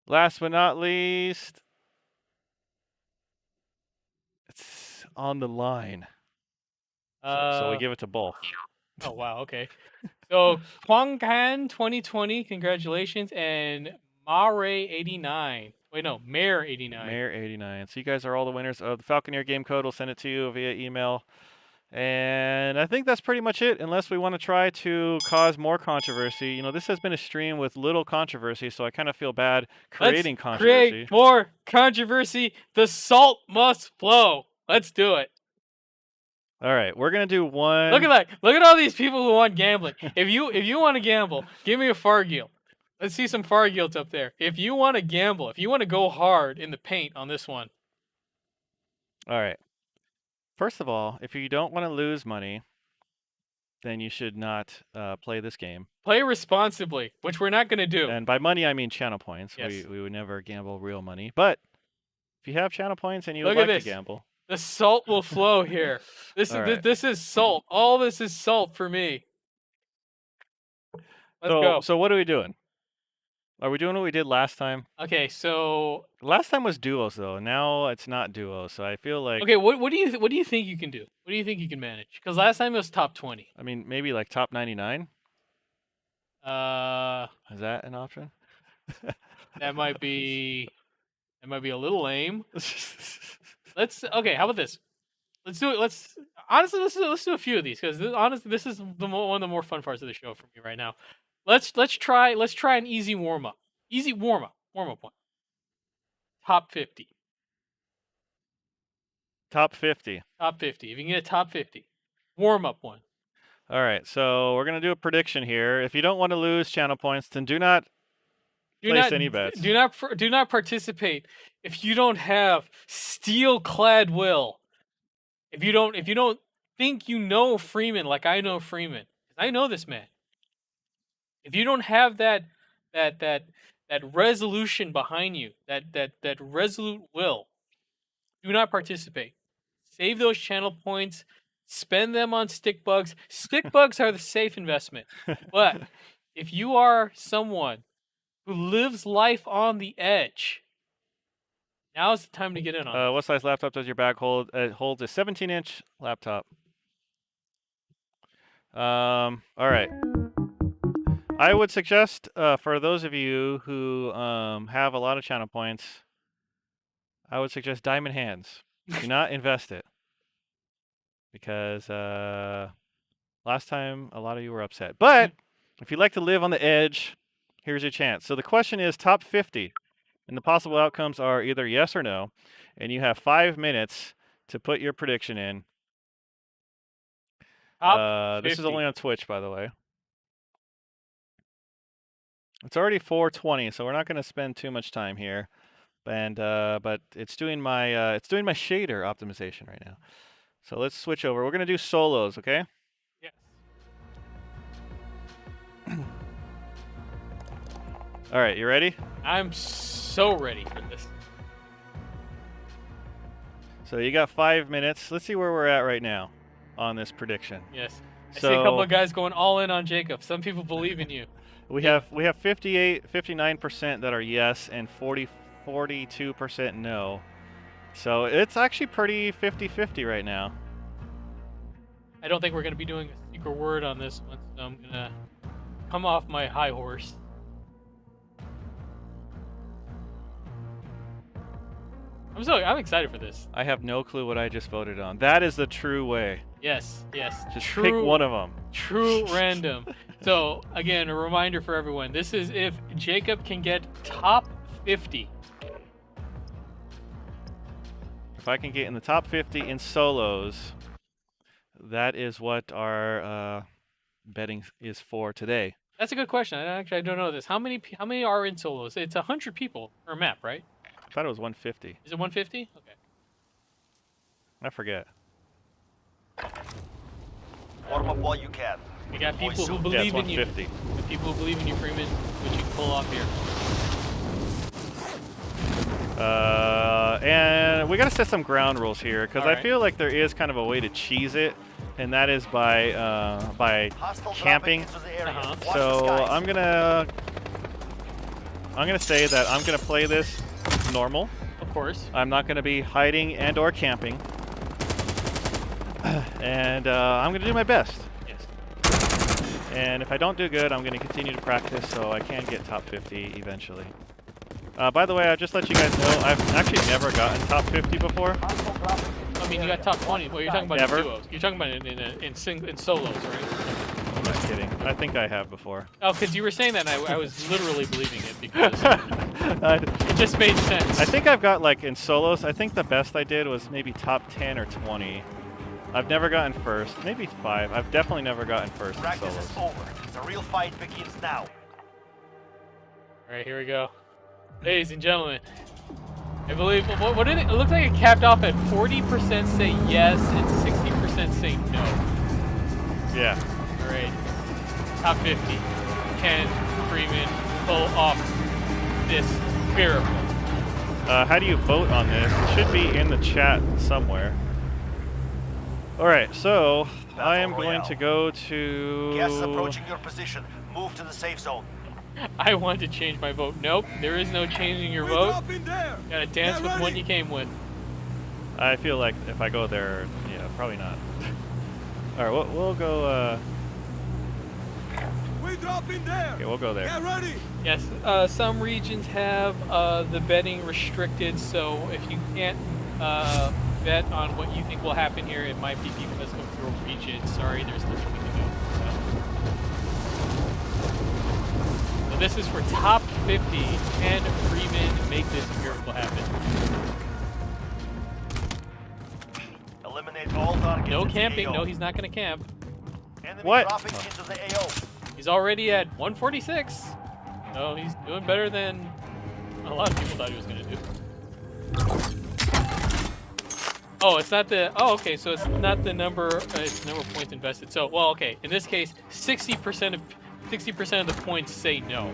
Last but not least, it's on the line. So we give it to both. Oh wow, okay. So Kwangkan 2020, congratulations, and Mare 89. Wait, no, Mare 89. Mare 89. So you guys are all the winners of the Falconer game code. We'll send it to you via email. And I think that's pretty much it, unless we want to try to cause more controversy. You know, this has been a stream with little controversy, so I kind of feel bad creating controversy. Create more controversy. The salt must flow. Let's do it. All right, we're gonna do one. Look at that. Look at all these people who want gambling. If you want to gamble, give me a Fargill. Let's see some Fargills up there. If you want to gamble, if you want to go hard in the paint on this one. All right. First of all, if you don't want to lose money, then you should not play this game. Play responsibly, which we're not going to do. And by money, I mean channel points. Yes. We would never gamble real money. But if you have channel points and you would Look at like this. to gamble. The salt will flow here. This is salt. All this is salt for me. Let's go. So what are we doing? Are we doing what we did last time? Okay, so last time was duos though. Now it's not duos. So I feel like okay. What do you think you can do? What do you think you can manage? Because last time it was top 20. I mean, maybe like top 99. Is that an option? That might be a little lame. Okay. How about this? Let's do it. Let's do a few of these because honestly, this is one of the more fun parts of the show for me right now. Let's try an easy warm up. Easy warm up one. Top 50. Top 50. Top 50. If you can get a top 50, warm up one. All right. So we're gonna do a prediction here. If you don't want to lose channel points, then do not place any bets. Do not participate if you don't have steel-clad will. If you don't think you know Freeman like I know Freeman, I know this man. If you don't have that resolution behind you, that resolute will, do not participate. Save those channel points. Spend them on stick bugs. Stick bugs are the safe investment. But if you are someone who lives life on the edge, now's the time to get in on it. What size laptop does your bag hold? It holds a 17-inch laptop. All right. I would suggest for those of you who have a lot of channel points, I would suggest Diamond Hands. Do not invest it. Because last time a lot of you were upset. But if you'd like to live on the edge, here's your chance. So the question is top 50. And the possible outcomes are either yes or no. And you have 5 minutes to put your prediction in. This is only on Twitch, by the way. It's already 4:20, so we're not going to spend too much time here. And but it's doing my shader optimization right now. So let's switch over. We're going to do solos, okay? Yes. All right, you ready? I'm so ready for this. So you got 5 minutes. Let's see where we're at right now on this prediction. Yes. I So see a couple of guys going all in on Jacob. Some people believe in you. we have 59% that are yes and 42% no. So it's actually pretty 50-50 right now. I don't think we're going to be doing a secret word on this one, so I'm going to come off my high horse. I'm excited for this. I have no clue what I just voted on. That is the true way. Yes, yes. Just true, pick one of them. True random. So, again, a reminder for everyone. This is if Jacob can get top 50. If I can get in the top 50 in solos, that is what our betting is for today. That's a good question. I don't know this. How many are in solos? It's 100 people per map, right? I thought it was 150. Is it 150? Okay. I forget. Warm up while you can. We got people who Yeah, believe it's in you. 150. The people who believe in you, Freeman, which you can pull off here. And we got to set some ground rules here because I Alright. feel like there is kind of a way to cheese it, and that is by Hostile camping. dropping into the area. Uh-huh. Watch So the skies. I'm gonna say that I'm gonna play this normal. Of course. I'm not gonna be hiding and or camping, and I'm gonna do my best. Yes. And if I don't do good, I'm gonna continue to practice so I can get top 50 eventually. By the way, I'll just let you guys know I've actually never gotten top 50 before. I mean, you got top 20. Well, you're talking about Never. in duos. You're talking about in solos, right? I'm not kidding. I think I have before. Oh, because you were saying that, and I was literally believing it because I it just made sense. think I've got like in solos. I think the best I did was maybe top 10 or 20. I've never gotten first. Maybe 5. I've definitely never gotten first in Practice solos. is over. The real fight begins now. All right, here we go. Ladies and gentlemen, I believe, what did it looked like it capped off at 40% say yes and 60% say no. Yeah. All right, top 50. Can Freeman pull off this miracle? How do you vote on this? It should be in the chat somewhere. All right, so I am going to go to. Gas is approaching your position. Move to the safe zone. I want to change my vote. Nope, there is no changing your vote. Gotta dance with one you came with. I feel like if I go there, yeah, probably not. All right, we'll go. We drop in there. Okay, we'll go there. Get ready. Yes, some regions have the betting restricted, so if you can't bet on what you think will happen here, it might be because of your region. Sorry, there's nothing we can do. So this is for top 50. Can Freeman make this miracle happen? Eliminate all targets. No in the camping. AO. No, he's not going to camp. Enemy What? dropping into the AO. He's already at 146. So he's doing better than a lot of people thought he was going to do. Oh, it's not the. Oh, okay. So it's not the number. It's the number of points invested. So, well, okay. In this case, 60% of the points say no.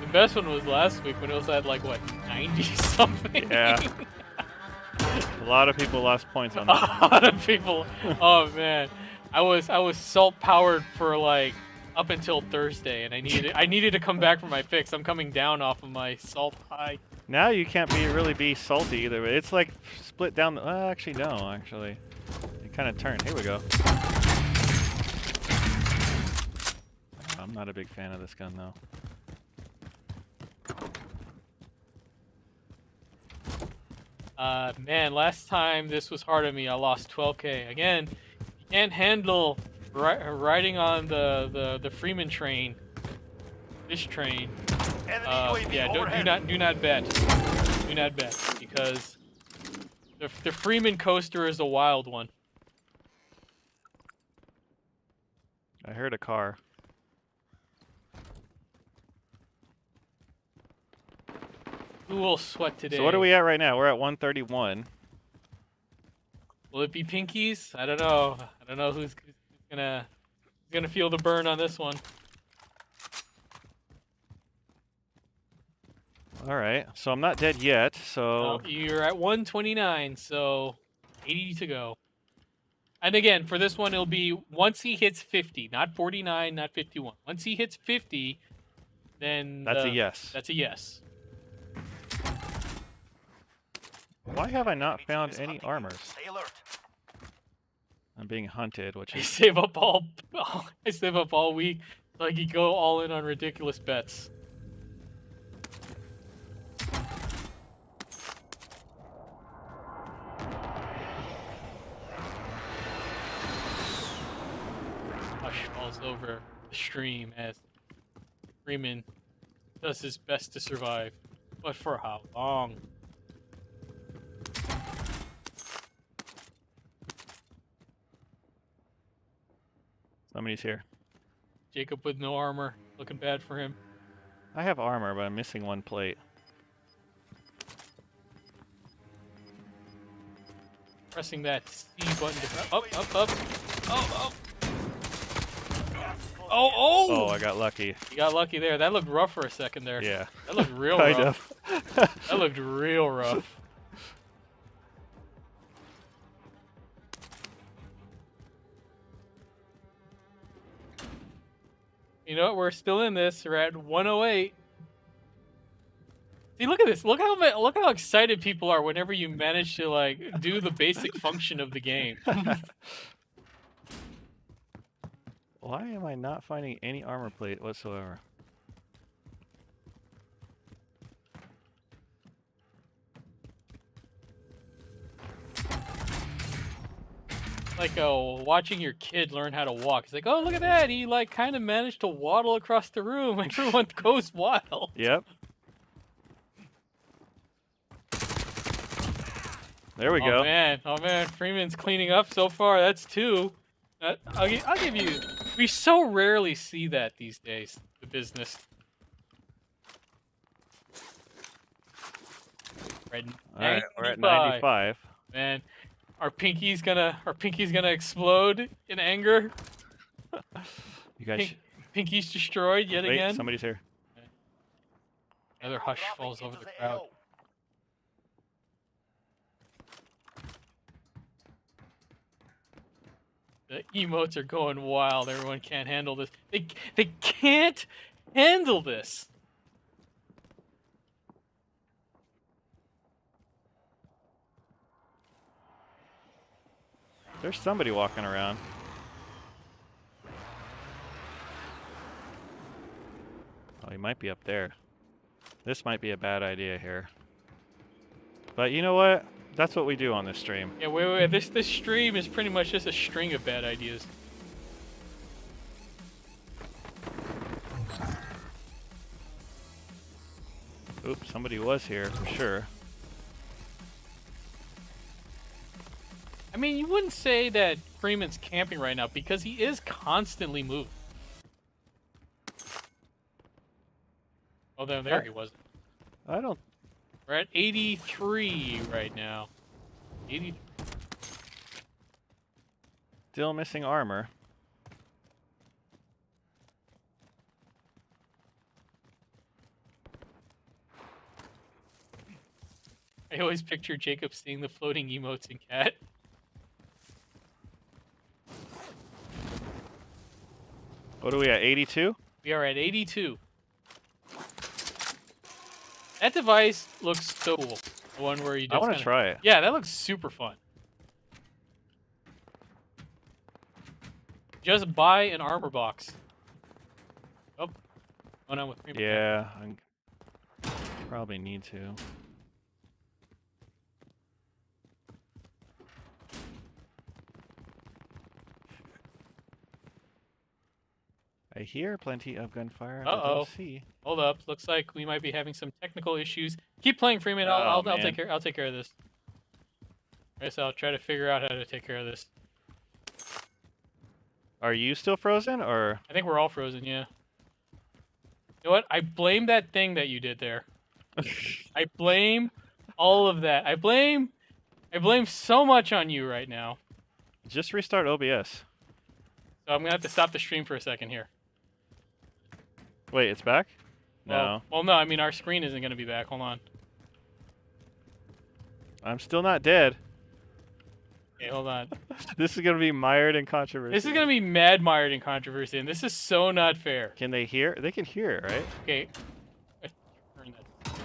The best one was last week when it was at like what 90 something. Yeah. A lot of people lost points on A that. lot of people. Oh man, I was salt powered for like up until Thursday, and I needed to come back for my fix. I'm coming down off of my salt high. Now you can't really be salty either way. It's like split down. Actually, no. Actually, it kind of turned. Here we go. I'm not a big fan of this gun though. Man, last time this was hard on me. I lost 12K. Again, you can't handle riding on the Freeman train. This train. Yeah, do not bet. Do not bet because the Freeman coaster is a wild one. I heard a car. Who will sweat today? So what are we at right now? We're at 131. Will it be Pinkies? I don't know. I don't know who's gonna feel the burn on this one. All right. So I'm not dead yet. So You're at 129, so 80 to go. And again, for this one, it'll be once he hits 50, not 49, not 51. Once he hits 50, then that's a yes. That's a yes. Why have I not found any armors? Stay alert. I'm being hunted, which I is save up all week so I can go all in on ridiculous bets. Hush falls over the stream as Freeman does his best to survive. But for how long? somebody's here. Jacob with no armor, looking bad for him. I have armor, but I'm missing one plate. Pressing that C button to up. Oh. Oh, I got lucky. You got lucky there. That looked rough for a second there. Yeah. That looked real Kind rough. of. That looked real rough. You know what? We're still in this. We're at 108. See, look at this. Look how excited people are whenever you manage to like do the basic function of the game. Why am I not finding any armor plate whatsoever? Like watching your kid learn how to walk. It's like, oh, look at that. He like kind of managed to waddle across the room. Everyone goes wild. Yep. There we go. Oh man, Freeman's cleaning up so far. That's 2. I'll give you. We so rarely see that these days. The business. Alright, we're at 95. Man, our pinky's gonna explode in anger. You guys. Pinky's destroyed yet Wait, again. somebody's here. Another hush falls over the crowd. The emotes are going wild. Everyone can't handle this. They can't handle this. There's somebody walking around. Oh, he might be up there. This might be a bad idea here. But you know what? That's what we do on this stream. Yeah, wait. This stream is pretty much just a string of bad ideas. Oops, somebody was here for sure. I mean, you wouldn't say that Freeman's camping right now because he is constantly moving. Oh, there he was. I don't. We're at 83 right now. 80. Still missing armor. I always picture Jacob seeing the floating emotes in Cat. What are we at? 82? We are at 82. That device looks so cool. The one where you just I want to kinda- try it. Yeah, that looks super fun. Just buy an armor box. Oh, going on with me. Yeah, I probably need to. I hear plenty of gunfire. I Uh-oh. don't see. Hold up. Looks like we might be having some technical issues. Keep playing, Freeman. Oh, I'll man. take care. I'll take care of this. I guess I'll try to figure out how to take care of this. Are you still frozen, or? I think we're all frozen. Yeah. You know what? I blame that thing that you did there. I blame all of that. I blame so much on you right now. Just restart OBS. So I'm gonna have to stop the stream for a second here. Wait, it's back? No. Well, no. I mean, our screen isn't gonna be back. Hold on. I'm still not dead. Okay, hold on. This is gonna be mired in controversy. This is gonna be mad mired in controversy, and this is so not fair. Can they hear? They can hear it, right? Okay. Turn that.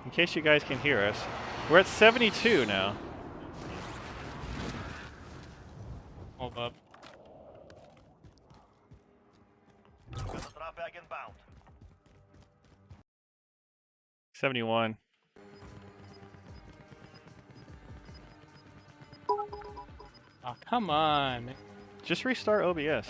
In case you guys can hear us. We're at 72 now. Hold up. Drop back inbound. 71. Oh, come on, man. Just restart OBS.